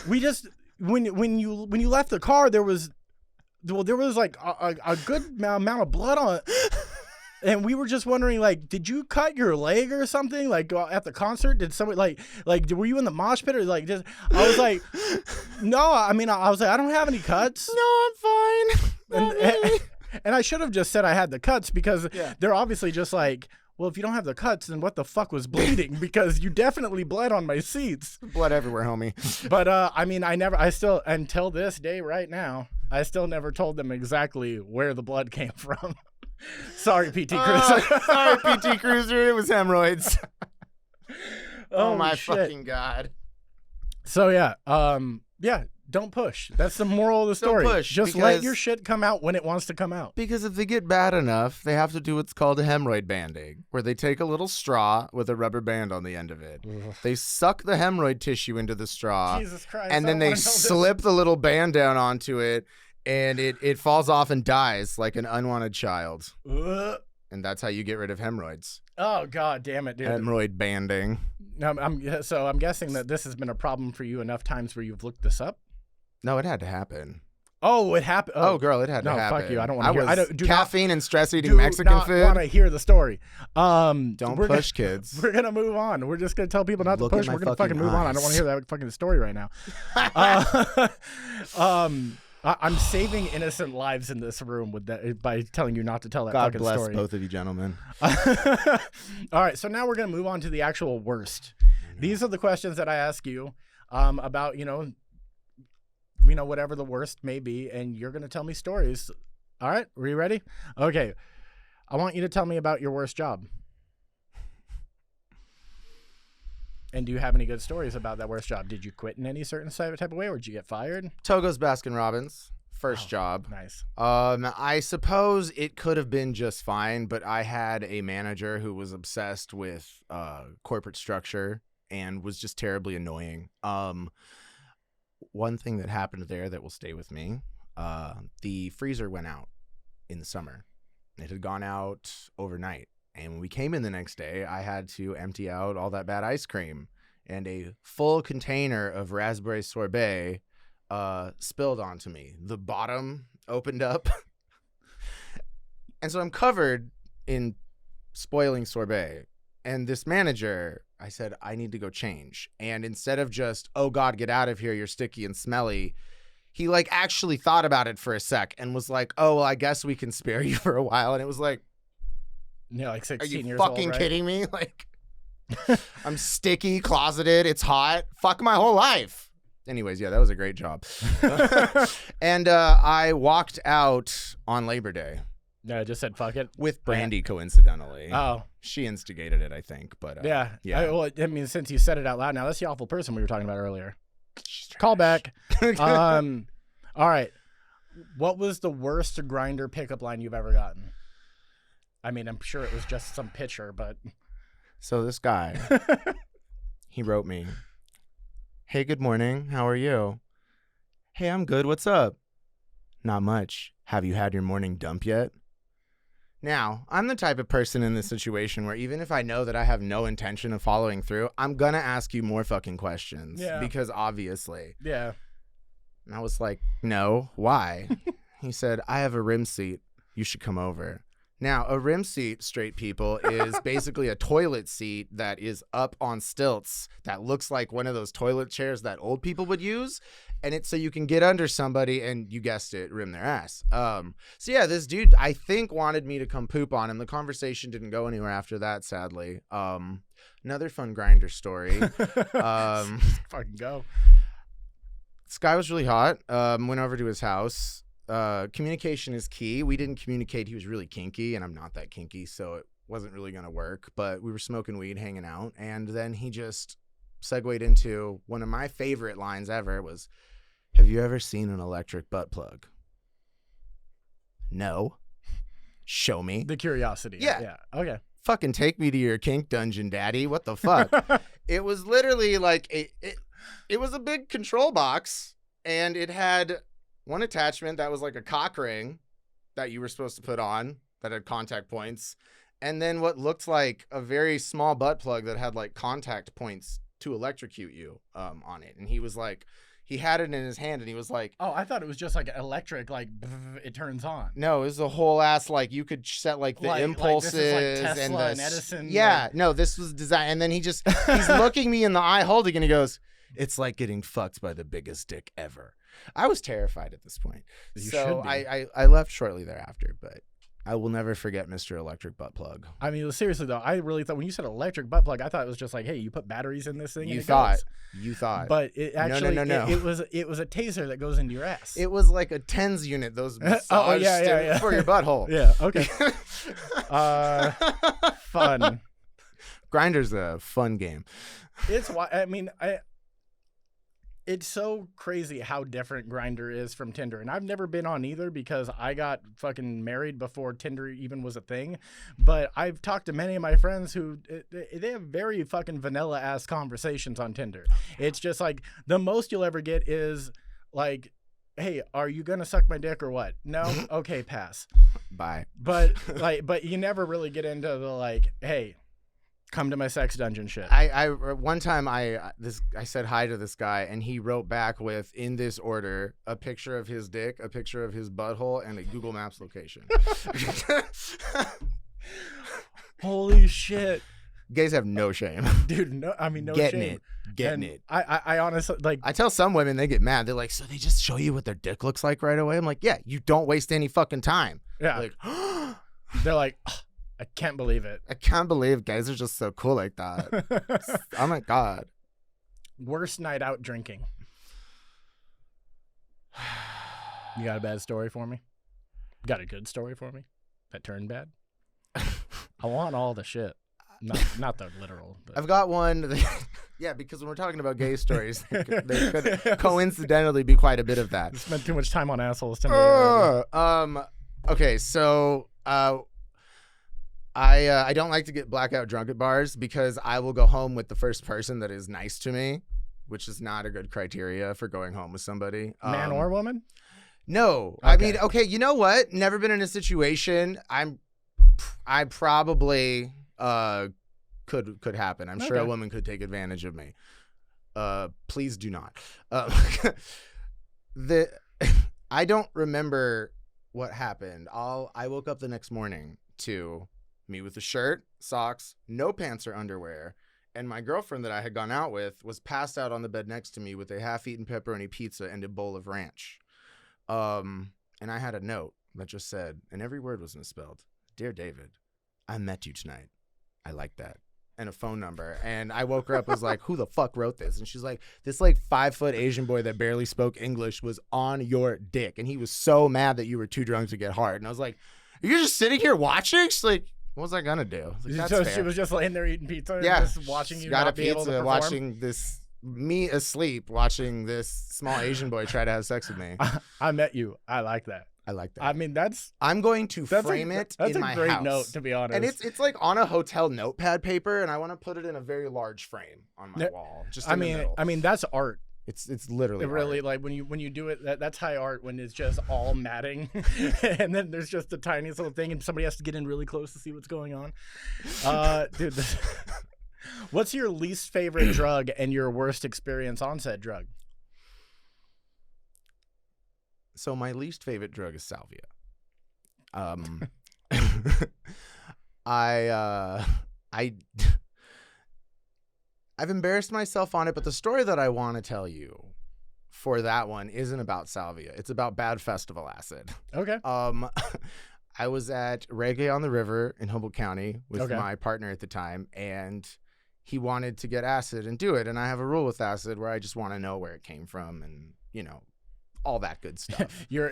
we just, when you left the car, there was like a good amount of blood on it. And we were just wondering, like, did you cut your leg or something? Like, at the concert, did somebody like were you in the mosh pit or like just? I was like, no. I mean, I was like, I don't have any cuts. No, I'm fine. And I should have just said I had the cuts, because they're obviously just like, well, if you don't have the cuts, then what the fuck was bleeding? Because you definitely bled on my seats. Blood everywhere, homie. But until this day right now, I still never told them exactly where the blood came from. Sorry, PT Cruiser. Sorry, PT Cruiser. It was hemorrhoids. Oh my shit. fucking God. So don't push. That's the moral of the story. Don't push, just let your shit come out when it wants to come out. Because if they get bad enough, they have to do what's called a hemorrhoid banding, where they take a little straw with a rubber band on the end of it. Ugh. They suck the hemorrhoid tissue into the straw. Jesus Christ. And then they slip the little band down onto it, and it falls off and dies like an unwanted child. And that's how you get rid of hemorrhoids. Oh, God damn it, dude. Hemorrhoid banding. I'm guessing that this has been a problem for you enough times where you've looked this up? No, it had to happen. Oh, it happened. Oh, girl, it had to happen. No, fuck you. I don't want to hear it. Caffeine and stress eating Mexican food. I want to hear the story. Don't push, kids. We're going to move on. We're just going to tell people not to push. We're going to fucking move on. I don't want to hear that fucking story right now. I'm saving innocent lives in this room with that by telling you not to tell that fucking story. God bless both of you gentlemen. All right, so now we're going to move on to the actual worst. These are the questions that I ask you about, whatever the worst may be, and you're going to tell me stories. All right, are you ready? Okay. I want you to tell me about your worst job. And do you have any good stories about that worst job? Did you quit in any certain type of way, or did you get fired? Togo's Baskin Robbins, first job. Nice. I suppose it could have been just fine, but I had a manager who was obsessed with corporate structure and was just terribly annoying. One thing that happened there that will stay with me, the freezer went out in the summer. It had gone out overnight. And when we came in the next day, I had to empty out all that bad ice cream, and a full container of raspberry sorbet spilled onto me. The bottom opened up. And so I'm covered in spoiling sorbet. And this manager, I said, I need to go change. And instead of just, oh God, get out of here, you're sticky and smelly, he like actually thought about it for a sec and was like, oh, well, I guess we can spare you for a while. And it was like, yeah, like 16 are you years old, fucking right? kidding me? Like, I'm sticky, closeted, it's hot. Fuck my whole life. Anyways, yeah, that was a great job. And I walked out on Labor Day. Yeah, I just said fuck it. With Brandy, coincidentally. Oh. She instigated it, I think. But yeah. yeah. I mean, since you said it out loud now, that's the awful person we were talking about earlier. Call back. All right. What was the worst grinder pickup line you've ever gotten? I mean, I'm sure it was just some pitcher, but... So this guy, he wrote me, hey, good morning. How are you? Hey, I'm good. What's up? Not much. Have you had your morning dump yet? Now, I'm the type of person in this situation where even if I know that I have no intention of following through, I'm going to ask you more fucking questions. Yeah. Because obviously. Yeah. And I was like, no, why? He said, I have a rim seat. You should come over. Now, a rim seat, straight people, is basically a toilet seat that is up on stilts that looks like one of those toilet chairs that old people would use. And it's so you can get under somebody and, you guessed it, rim their ass. So, yeah, this dude, I think, wanted me to come poop on him. The conversation didn't go anywhere after that, sadly. Another fun grinder story. Fucking go. This guy was really hot. Went over to his house. Communication is key. We didn't communicate. He was really kinky, and I'm not that kinky, so it wasn't really going to work. But we were smoking weed, hanging out, and then he just segued into one of my favorite lines ever was, have you ever seen an electric butt plug? No. Show me. The curiosity. Yeah. Okay. Fucking take me to your kink dungeon, daddy. What the fuck? It was literally like it was a big control box, and it had one attachment that was like a cock ring that you were supposed to put on that had contact points. And then what looked like a very small butt plug that had like contact points to electrocute you on it. And he was like, he had it in his hand and he was like, oh, I thought it was just like electric, like it turns on. No, it was a whole ass, like you could set like the impulses this is like Tesla and the and Edison. Yeah, no, this was designed. And then he's looking me in the eye holding and he goes, it's like getting fucked by the biggest dick ever. I was terrified at this point. So I left shortly thereafter, but I will never forget Mr. Electric Butt Plug. I mean, seriously though, I really thought when you said electric butt plug, I thought it was just like, hey, you put batteries in this thing. You and You thought. But it actually, no. It was a taser that goes into your ass. It was like a TENS unit, those massage stimulants for your butthole. Yeah, okay. Fun. Grindr's a fun game. It's so crazy how different Grindr is from Tinder. And I've never been on either because I got fucking married before Tinder even was a thing. But I've talked to many of my friends who they have very fucking vanilla ass conversations on Tinder. It's just like the most you'll ever get is like, hey, are you going to suck my dick or what? No? Okay, pass. Bye. But you never really get into the like, hey, come to my sex dungeon shit. One time I said hi to this guy and he wrote back with, in this order, a picture of his dick, a picture of his butthole, and a Google Maps location. Holy shit. Gays have no shame. Dude, no Getting shame. Getting it. I honestly, like, I tell some women, they get mad. They're like, so they just show you what their dick looks like right away? I'm like, yeah, you don't waste any fucking time. Yeah. Like, they're like, I can't believe it. I can't believe guys are just so cool like that. Oh my God. Worst night out drinking. You got a bad story for me? Got a good story for me that turned bad? I want all the shit. Not the literal. But. I've got one. Yeah, because when we're talking about gay stories, they could coincidentally be quite a bit of that. Spent too much time on assholes to me. Okay, so I don't like to get blackout drunk at bars because I will go home with the first person that is nice to me, which is not a good criteria for going home with somebody. Man or woman? No. Okay. I mean, okay, you know what? Never been in a situation. I probably could happen. I'm sure a woman could take advantage of me. Please do not. I don't remember what happened. I woke up the next morning to me with a shirt, socks, no pants or underwear, and my girlfriend that I had gone out with was passed out on the bed next to me with a half-eaten pepperoni pizza and a bowl of ranch. And I had a note that just said, and every word was misspelled, "Dear David, I met you tonight. I like that." And a phone number. And I woke her up, was like, who the fuck wrote this? And she's like, this like 5-foot Asian boy that barely spoke English was on your dick. And he was so mad that you were too drunk to get hard. And I was like, you're just sitting here watching? She's like, what was I gonna do? I was like, so she was just laying there eating pizza and just watching you not be able to perform? Watching me asleep, watching this small Asian boy try to have sex with me. I met you. I like that. I like that. I mean, I'm going to frame it in my house. That's a great note, to be honest. And it's like on a hotel notepad paper, and I want to put it in a very large frame on my wall. Just in the middle. I mean, that's art. It's literally really art. Like when you do it, that's high art when it's just all matting, and then there's just the tiniest little thing, and somebody has to get in really close to see what's going on. Dude, what's your least favorite drug and your worst experience on said drug? So my least favorite drug is salvia. I've embarrassed myself on it, but the story that I want to tell you for that one isn't about salvia. It's about bad festival acid. Okay. I was at Reggae on the River in Humboldt County with my partner at the time, and he wanted to get acid and do it. And I have a rule with acid where I just want to know where it came from and, all that good stuff. You're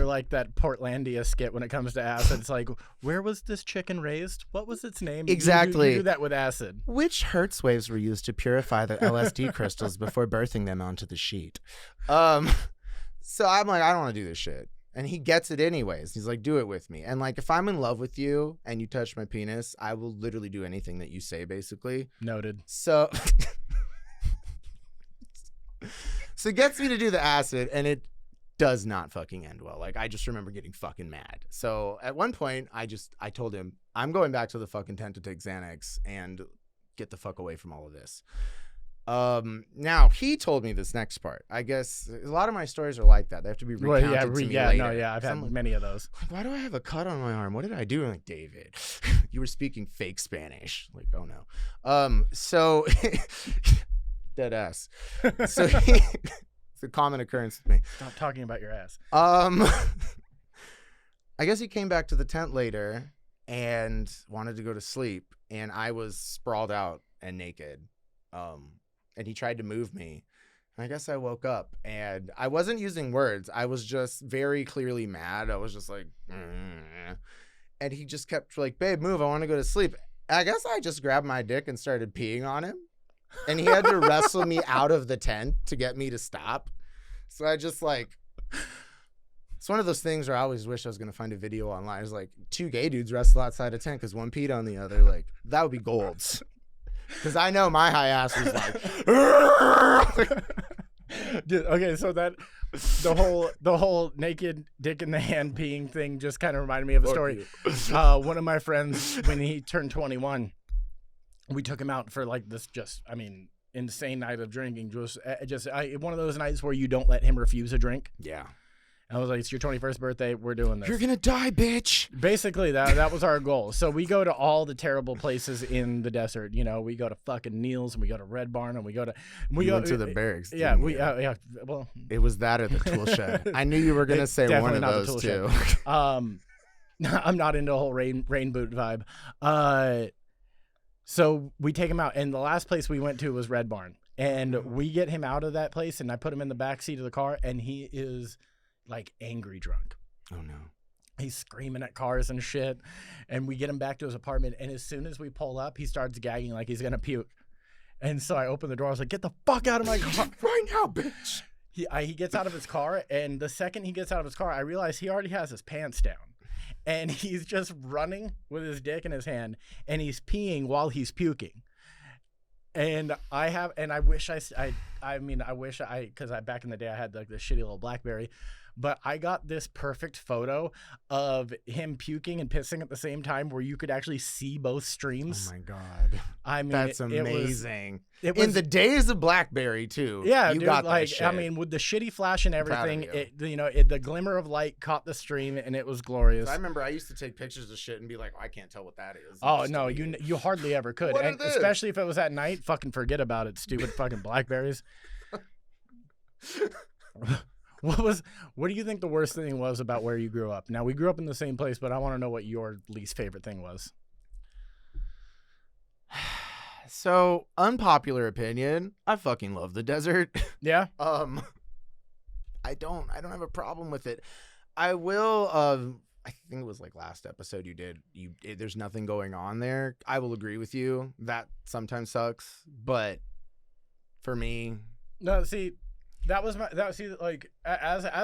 like that Portlandia skit when it comes to acid. It's like, where was this chicken raised? What was its name? Exactly. You do that with acid. Which Hertz waves were used to purify the LSD crystals before birthing them onto the sheet? So I'm like, I don't want to do this shit. And he gets it anyways. He's like, do it with me. And like, if I'm in love with you and you touch my penis, I will literally do anything that you say, basically. Noted. So it gets me to do the acid, and it does not fucking end well. Like, I just remember getting fucking mad. So at one point, I told him, I'm going back to the fucking tent to take Xanax and get the fuck away from all of this. Now he told me this next part. I guess a lot of my stories are like that. They have to be recounted to me later. I've had many of those. Like, why do I have a cut on my arm? What did I do? I'm like, David, you were speaking fake Spanish. Like, oh no. So dead ass. So it's a common occurrence with me. Stop talking about your ass. I guess he came back to the tent later and wanted to go to sleep, and I was sprawled out and naked. And he tried to move me. And I guess I woke up, and I wasn't using words. I was just very clearly mad. I was just like, and he just kept like, babe, move. I want to go to sleep. I guess I just grabbed my dick and started peeing on him. And he had to wrestle me out of the tent to get me to stop. So I just like, it's one of those things where I always wish I was going to find a video online. It's like 2 gay dudes wrestle outside a tent because one peed on the other. Like, that would be golds. Because I know my high ass was like, dude, okay, so that the whole naked dick in the hand peeing thing just kind of reminded me of a story. One of my friends, when he turned 21, we took him out for like this insane night of drinking. One of those nights where you don't let him refuse a drink. Yeah. And I was like, it's your 21st birthday. We're doing this. You're going to die, bitch. Basically, that was our goal. So we go to all the terrible places in the desert. We go to fucking Neil's, and we go to Red Barn, and we go to the barracks. Yeah, yeah. Well, it was that or the tool shed. I knew you were going to say one of those two. I'm not into a whole rain boot vibe. So we take him out, and the last place we went to was Red Barn. And we get him out of that place, and I put him in the back seat of the car, and he is like angry drunk. Oh no. He's screaming at cars and shit. And we get him back to his apartment, and as soon as we pull up, he starts gagging like he's gonna puke. And so I open the door. I was like, "Get the fuck out of my car right now, bitch!" He gets out of his car, and the second he gets out of his car, I realize he already has his pants down, and he's just running with his dick in his hand, and he's peeing while he's puking. And I wish because back in the day I had like this shitty little BlackBerry, but I got this perfect photo of him puking and pissing at the same time where you could actually see both streams. Oh my God. I mean, that's amazing. It was in the days of BlackBerry too. Yeah, you dude, got like that shit. I mean, with the shitty flash and everything, you. the glimmer of light caught the stream, and it was glorious. I remember I used to take pictures of shit and be like, I can't tell what that is. Oh no, you hardly ever could, What and especially if it was at night. Fucking forget about it, stupid fucking BlackBerries. What do you think the worst thing was about where you grew up? Now, we grew up in the same place, but I want to know what your least favorite thing was. So, unpopular opinion, I fucking love the desert. Yeah? I don't have a problem with it. I will I think it was like last episode there's nothing going on there. I will agree with you. That sometimes sucks, but for me, no, see, as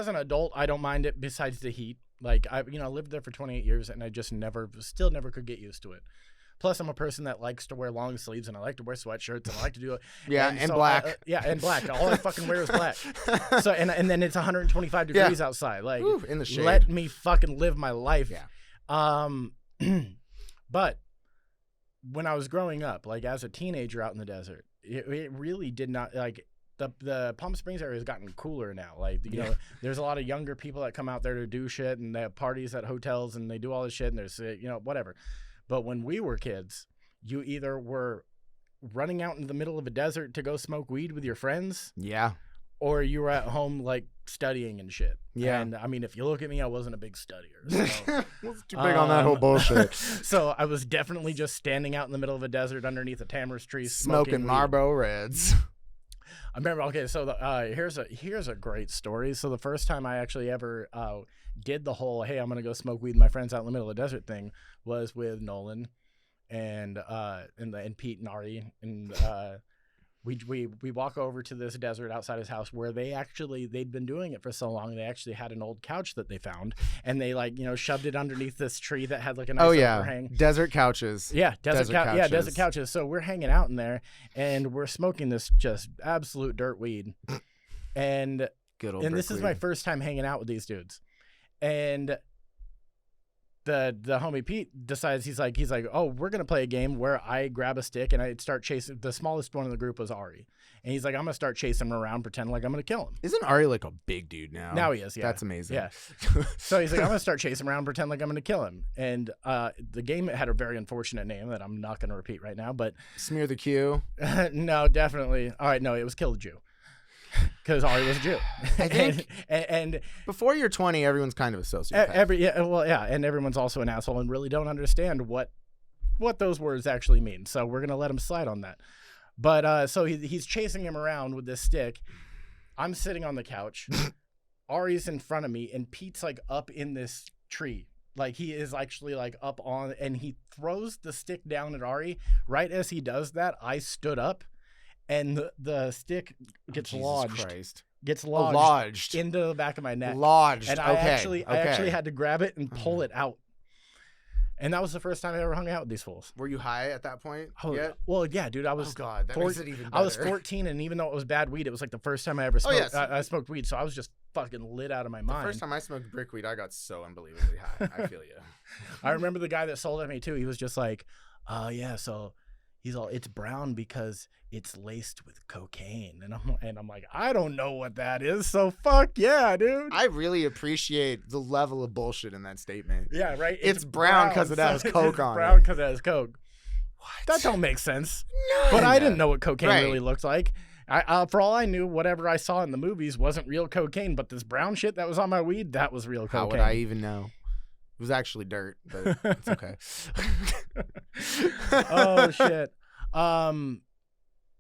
an adult, I don't mind it besides the heat. Like I lived there for 28 years and I just never could get used to it. Plus, I'm a person that likes to wear long sleeves, and I like to wear sweatshirts, and I like to do it. Yeah, and black. And black. All I fucking wear is black. So, and then it's 125 degrees outside. Like, ooh, in the shade. Let me fucking live my life. Yeah. But when I was growing up, like as a teenager out in the desert, it really did not like. The Palm Springs area has gotten cooler now. Like, you know, there's a lot of younger people that come out there to do shit, and they have parties at hotels, and they do all this shit, and there's, whatever. But when we were kids, you either were running out in the middle of a desert to go smoke weed with your friends. Yeah. Or you were at home, like, studying and shit. Yeah. And, I mean, if you look at me, I wasn't a big studier. So. What's too big on that whole bullshit? So I was definitely just standing out in the middle of a desert underneath a tamarisk tree smoking Marlboro Reds. I remember. Okay, so here's a great story. So the first time I actually ever did the whole "hey, I'm gonna go smoke weed with my friends out in the middle of the desert" thing was with Nolan and Pete and Ari, and we walk over to this desert outside his house where they'd been doing it for so long. They actually had an old couch that they found, and they shoved it underneath this tree that had like a nice overhang. Desert couches. Yeah, desert couches. So we're hanging out in there, and we're smoking this just absolute dirt weed, and good old. And this is my first time hanging out with these dudes, and the homie Pete decides he's like, oh, we're gonna play a game where I grab a stick and I start chasing. The smallest one in the group was Ari, and he's like, I'm gonna start chasing him around, pretend like I'm gonna kill him. Isn't Ari like a big dude now? Now he is. Yeah, that's amazing. Yeah. So he's like, I'm gonna start chasing him around, pretend like I'm gonna kill him. And the game had a very unfortunate name that I'm not gonna repeat right now, but Smear the Q. No, definitely. All right, no, it was Kill the Jew. Because Ari was a Jew. I think and before you're 20, everyone's kind of a sociopath. And everyone's also an asshole and really don't understand what those words actually mean. So we're gonna let him slide on that. But so he's chasing him around with this stick. I'm sitting on the couch. Ari's in front of me, and Pete's like up in this tree. Like he is actually like up on, and he throws the stick down at Ari. Right as he does that, I stood up. And the stick gets lodged into the back of my neck. And I actually had to grab it and pull it out. And that was the first time I ever hung out with these fools. Were you high at that point? Well, yeah, dude. I was. Oh God, that makes it even better. I was 14, and even though it was bad weed, it was like the first time I ever smoked. I smoked weed, so I was just fucking lit out of my mind. The first time I smoked brickweed, I got so unbelievably high. I feel you. I remember the guy that sold it me too. He was just like, yeah, so. He's all, it's brown because it's laced with cocaine. And I'm like, I don't know what that is. So fuck yeah, dude. I really appreciate the level of bullshit in that statement. Yeah, right. It's brown because it has coke on it. Brown because it has coke. What? That don't make sense. No. But I didn't know what cocaine really looked like. For all I knew, whatever I saw in the movies wasn't real cocaine. But this brown shit that was on my weed, that was real cocaine. How would I even know? It was actually dirt, but it's okay. Oh shit.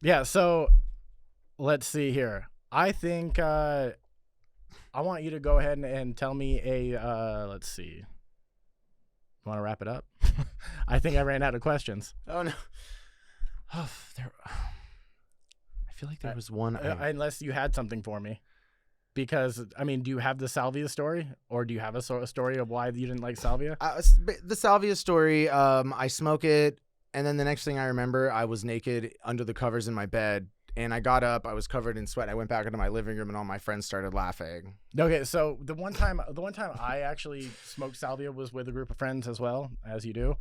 Yeah, so let's see here. I think I want you to go ahead and tell me let's see. Want to wrap it up? I think I ran out of questions. Oh no. Oh, I feel like there was one. Unless you had something for me. Because, I mean, do you have the salvia story? Or do you have a story of why you didn't like salvia? The salvia story, I smoke it, and then the next thing I remember, I was naked under the covers in my bed, and I got up, I was covered in sweat, I went back into my living room, and all my friends started laughing. Okay, so the one time I actually smoked salvia was with a group of friends as well, as you do.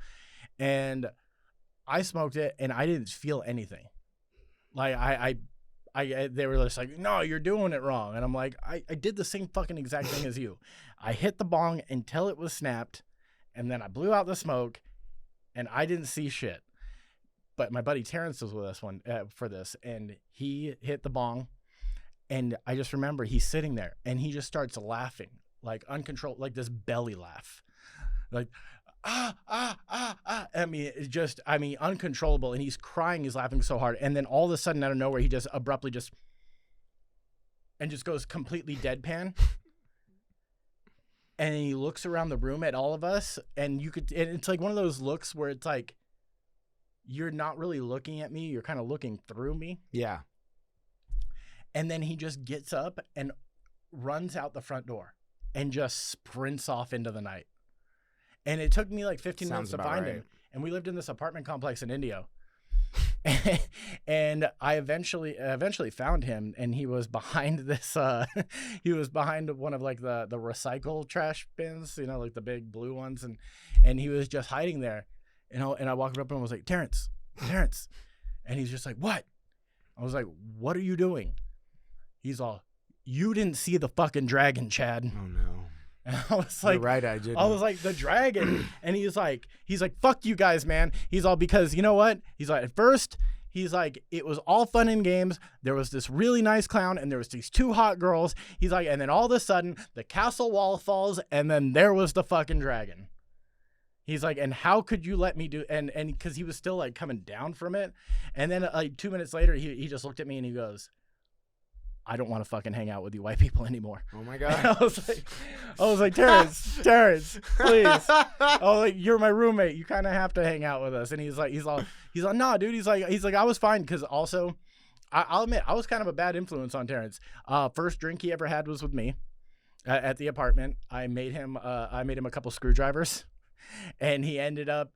And I smoked it, and I didn't feel anything. Like, they were just like, no, you're doing it wrong. And I'm like, I did the same fucking exact thing as you. I hit the bong until it was snapped, and then I blew out the smoke, and I didn't see shit. But my buddy Terrence was with us for this, and he hit the bong, and I just remember he's sitting there, and he just starts laughing, like uncontrolled, like this belly laugh. Like, I mean, uncontrollable. And he's crying. He's laughing so hard. And then all of a sudden, out of nowhere, he just abruptly just goes completely deadpan. And he looks around the room at all of us. And it's like one of those looks where it's like, you're not really looking at me. You're kind of looking through me. Yeah. And then he just gets up and runs out the front door and just sprints off into the night. And it took me like 15 minutes to find him. And we lived in this apartment complex in Indio. And I eventually found him, and he was behind this he was behind one of like the recycle trash bins, you know, like the big blue ones, and he was just hiding there. And I walked up to him and was like, Terrence. And he's just like, what? I was like, what are you doing? He's all, you didn't see the fucking dragon, Chad. Oh no. And I was like, you're right, I did. I was like, the dragon. And he's like, fuck you guys, man. He's all, because you know what? He's like, at first, he's like, it was all fun and games. There was this really nice clown, and there was these two hot girls. He's like, and then all of a sudden, the castle wall falls, and then there was the fucking dragon. He's like, and how could you let me do, and because he was still like coming down from it. And then like 2 minutes later, he just looked at me and he goes, I don't want to fucking hang out with you white people anymore. Oh my God. And I was like, Terrence, please. I was like, you're my roommate. You kind of have to hang out with us. And he's like, nah, dude. He's like, I was fine. Cause also I'll admit I was kind of a bad influence on Terrence. First drink he ever had was with me at the apartment. I made him a couple screwdrivers, and he ended up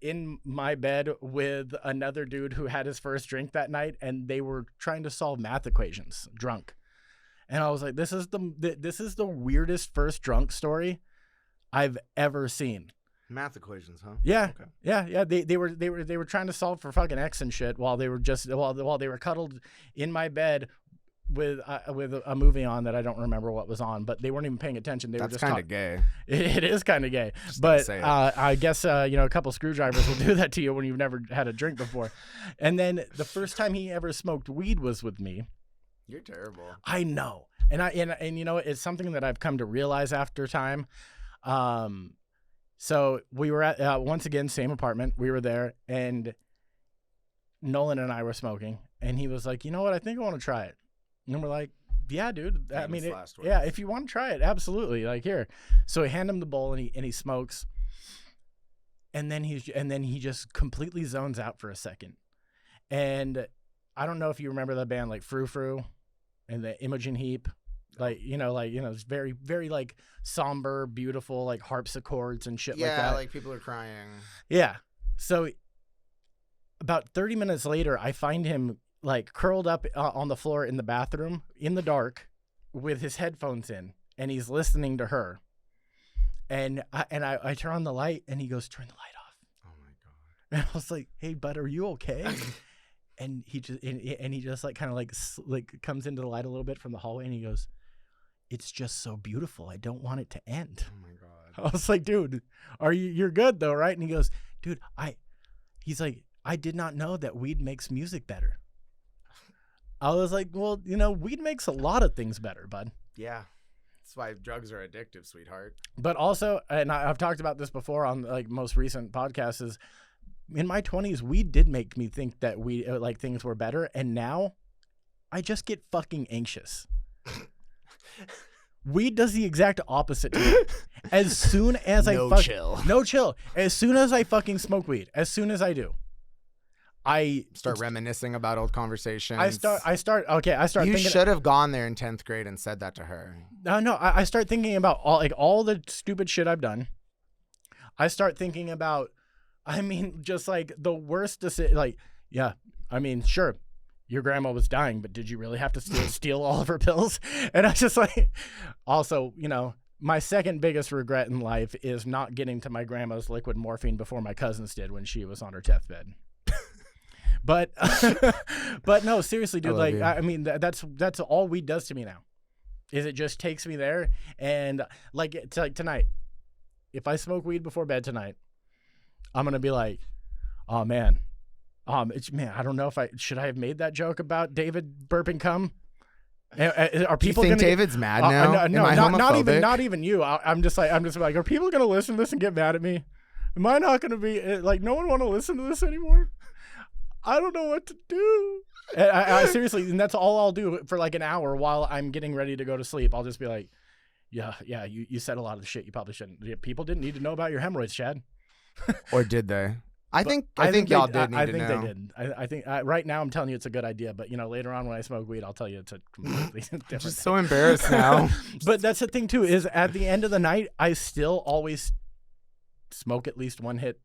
in my bed with another dude who had his first drink that night, and they were trying to solve math equations drunk. And I was like, this is the weirdest first drunk story I've ever seen. Math equations, huh? Yeah. Okay. Yeah. They were trying to solve for fucking X and shit while they were cuddled in my bed with a movie on that I don't remember what was on, but they weren't even paying attention. They were just kind of gay. It is kind of gay, but I guess a couple screwdrivers will do that to you when you've never had a drink before. And then the first time he ever smoked weed was with me. You're terrible. I know, and you know, it's something that I've come to realize after time. So we were at once again same apartment. We were there, and Nolan and I were smoking, and he was like, you know what? I think I want to try it. And we're like, yeah, dude. I mean, if you want to try it, absolutely. Like, here. So I hand him the bowl, and he smokes, and then he just completely zones out for a second. And I don't know if you remember that band like Frou Frou and the Imogen Heap, it's very, very like somber, beautiful, like harpsichords and shit like that. Yeah, like people are crying. Yeah. So about 30 minutes later, I find him like curled up on the floor in the bathroom in the dark with his headphones in, and he's listening to her. And I turn on the light, and he goes, turn the light off. Oh my God. And I was like, hey, bud, are you okay? And he just like kind of like comes into the light a little bit from the hallway, and he goes, it's just so beautiful. I don't want it to end. Oh my God. I was like, dude, you're good though, right? And he goes, dude, he's like, I did not know that weed makes music better. I was like, well, you know, weed makes a lot of things better, bud. Yeah. That's why drugs are addictive, sweetheart. But also, and I've talked about this before on like most recent podcasts, is in my 20s, weed did make me think that things were better. And now I just get fucking anxious. Weed does the exact opposite to me. As soon as No chill. As soon as I fucking smoke weed, as soon as I do, I start reminiscing about old conversations. I start You thinking. should have gone there in 10th grade and said that to her. No, I start thinking about all the stupid shit I've done. I start thinking about, I mean, just like the worst decision. Like, yeah, I mean, sure, your grandma was dying, but did you really have to steal all of her pills? And I just like, also, you know, my second biggest regret in life is not getting to my grandma's liquid morphine before my cousins did when she was on her deathbed. But no, seriously, dude. Like, I mean, that's all weed does to me now. Is it just takes me there, and like tonight, if I smoke weed before bed tonight, I'm gonna be like, oh man, I don't know if I have made that joke about David burping cum. Are people Do you think gonna David's mad now? No, not even you. I'm just like, are people gonna listen to this and get mad at me? Am I not gonna be like, no one want to listen to this anymore? I don't know what to do. And I seriously, and that's all I'll do for like an hour while I'm getting ready to go to sleep. I'll just be like, yeah, you said a lot of the shit you probably shouldn't. People didn't need to know about your hemorrhoids, Chad. Or did they? I think y'all did need to know. I think they did. I think right now I'm telling you it's a good idea, but you know, later on when I smoke weed, I'll tell you it's a completely different I'm just thing. so embarrassed now. But that's the thing too, is at the end of the night, I still always smoke at least one hit.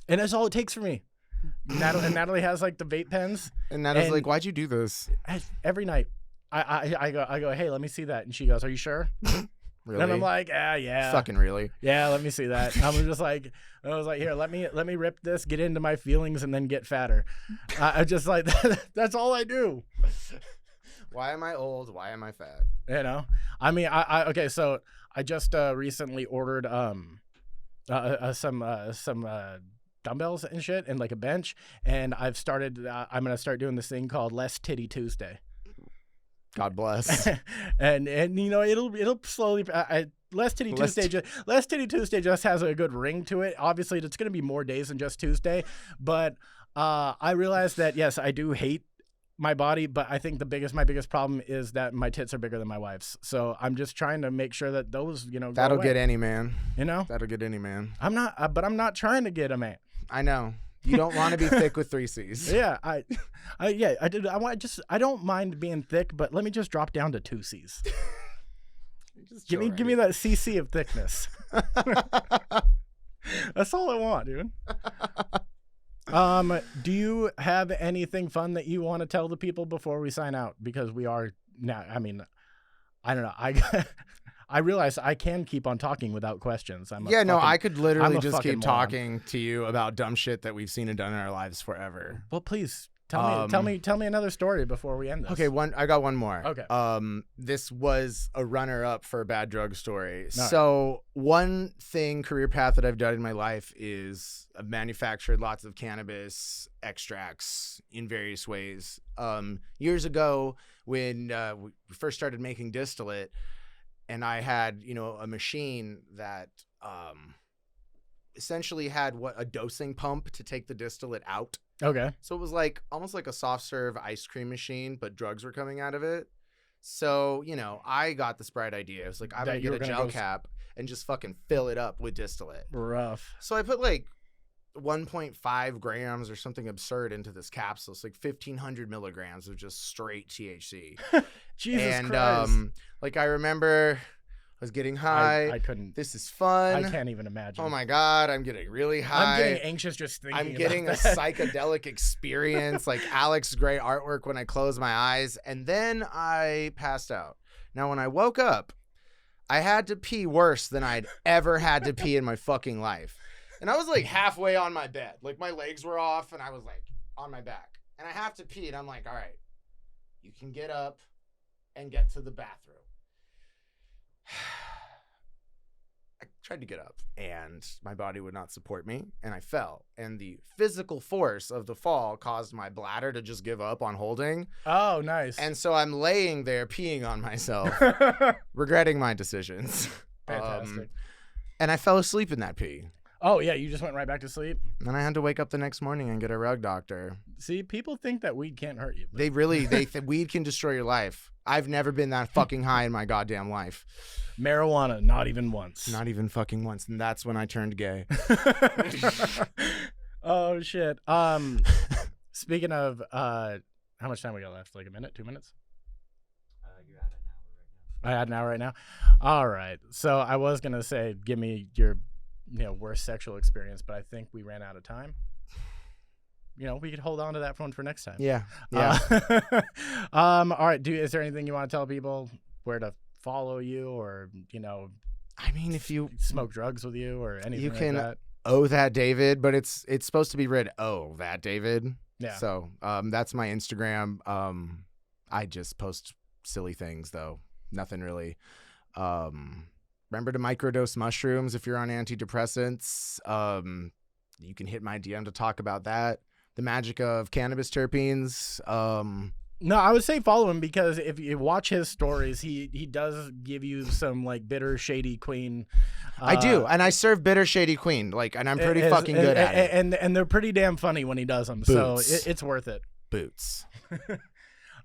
And that's all it takes for me. Natalie has like the vape pens. And Natalie's like, why'd you do this? Every night. I go, hey, let me see that. And she goes, are you sure? Really? And I'm like, yeah. Fucking really? Yeah, let me see that. I was like, here, let me rip this, get into my feelings, and then get fatter. I just like, that's all I do. Why am I old? Why am I fat? You know? I mean, okay, so I just recently ordered some dumbbells and shit and like a bench, and I've started, I'm going to start doing this thing called Less Titty Tuesday. God bless. and you know, it'll slowly. Less Titty Tuesday just has a good ring to it. Obviously, it's going to be more days than just Tuesday, but I realized that yes, I do hate my body, but I think my biggest problem is that my tits are bigger than my wife's. So I'm just trying to make sure that those, you know, That'll go away. get any man. You know, that'll get any man. I'm not trying to get a man. I know. You don't want to be thick with 3 C's. Yeah, I don't mind being thick, but let me just drop down to 2 C's. Give me that cc of thickness. That's all I want, dude. Do you have anything fun that you want to tell the people before we sign out? Because we are now. I mean, I don't know. I realize I can keep on talking without questions. I could literally just keep moron. talking to you about dumb shit that we've seen and done in our lives forever. Well, please tell me another story before we end this. Okay, I got one more. Okay. This was a runner-up for a bad drug story. All so one career path that I've done in my life is I've manufactured lots of cannabis extracts in various ways. Years ago, when we first started making distillate, and I had, you know, a machine that essentially had a dosing pump to take the distillate out. Okay. So it was like almost like a soft serve ice cream machine, but drugs were coming out of it. So, you know, I got this bright idea. I was like, I'm going to get a gel cap and just fucking fill it up with distillate. Rough. So I put like 1.5 grams or something absurd into this capsule. It's like 1,500 milligrams of just straight THC. Jesus Christ. Like I remember I was getting high. I couldn't. This is fun. I can't even imagine. Oh my God, I'm getting really high. I'm getting anxious just thinking I'm getting a psychedelic experience, like Alex Gray artwork when I close my eyes. And then I passed out. Now, when I woke up, I had to pee worse than I'd ever had to pee in my fucking life. And I was like halfway on my bed. Like my legs were off and I was like on my back. And I have to pee. And I'm like, all right, you can get up and get to the bathroom. I tried to get up and my body would not support me and I fell. And the physical force of the fall caused my bladder to just give up on holding. Oh, nice. And so I'm laying there peeing on myself, regretting my decisions. Fantastic. And I fell asleep in that pee. Oh yeah, you just went right back to sleep. And I had to wake up the next morning and get a rug doctor. See, people think that weed can't hurt you. They weed can destroy your life. I've never been that fucking high in my goddamn life. Marijuana, not even once. Not even fucking once. And that's when I turned gay. Oh shit. Speaking of, how much time we got left? Like a minute, 2 minutes? You had an hour right now. I had an hour right now. All right. So I was gonna say, give me your, worst sexual experience, but I think we ran out of time. We could hold on to that one for next time. Yeah. All right. Is there anything you want to tell people where to follow you, or I mean, if you smoke drugs with you or anything you can like that? Oh that David, but it's supposed to be read Oh that David. Yeah. So that's my Instagram. I just post silly things though. Nothing really. Remember to microdose mushrooms if you're on antidepressants. You can hit my DM to talk about that. The magic of cannabis terpenes. No, I would say follow him, because if you watch his stories, he does give you some like bitter shady queen. I do, and I serve bitter shady queen, and I'm pretty fucking good at it. And they're pretty damn funny when he does them, Boots. so it's worth it. Boots.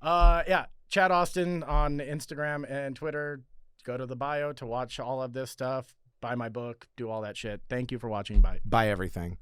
Yeah, Chad Austin on Instagram and Twitter. Go to the bio to watch all of this stuff. Buy my book. Do all that shit. Thank you for watching. Bye. Buy everything.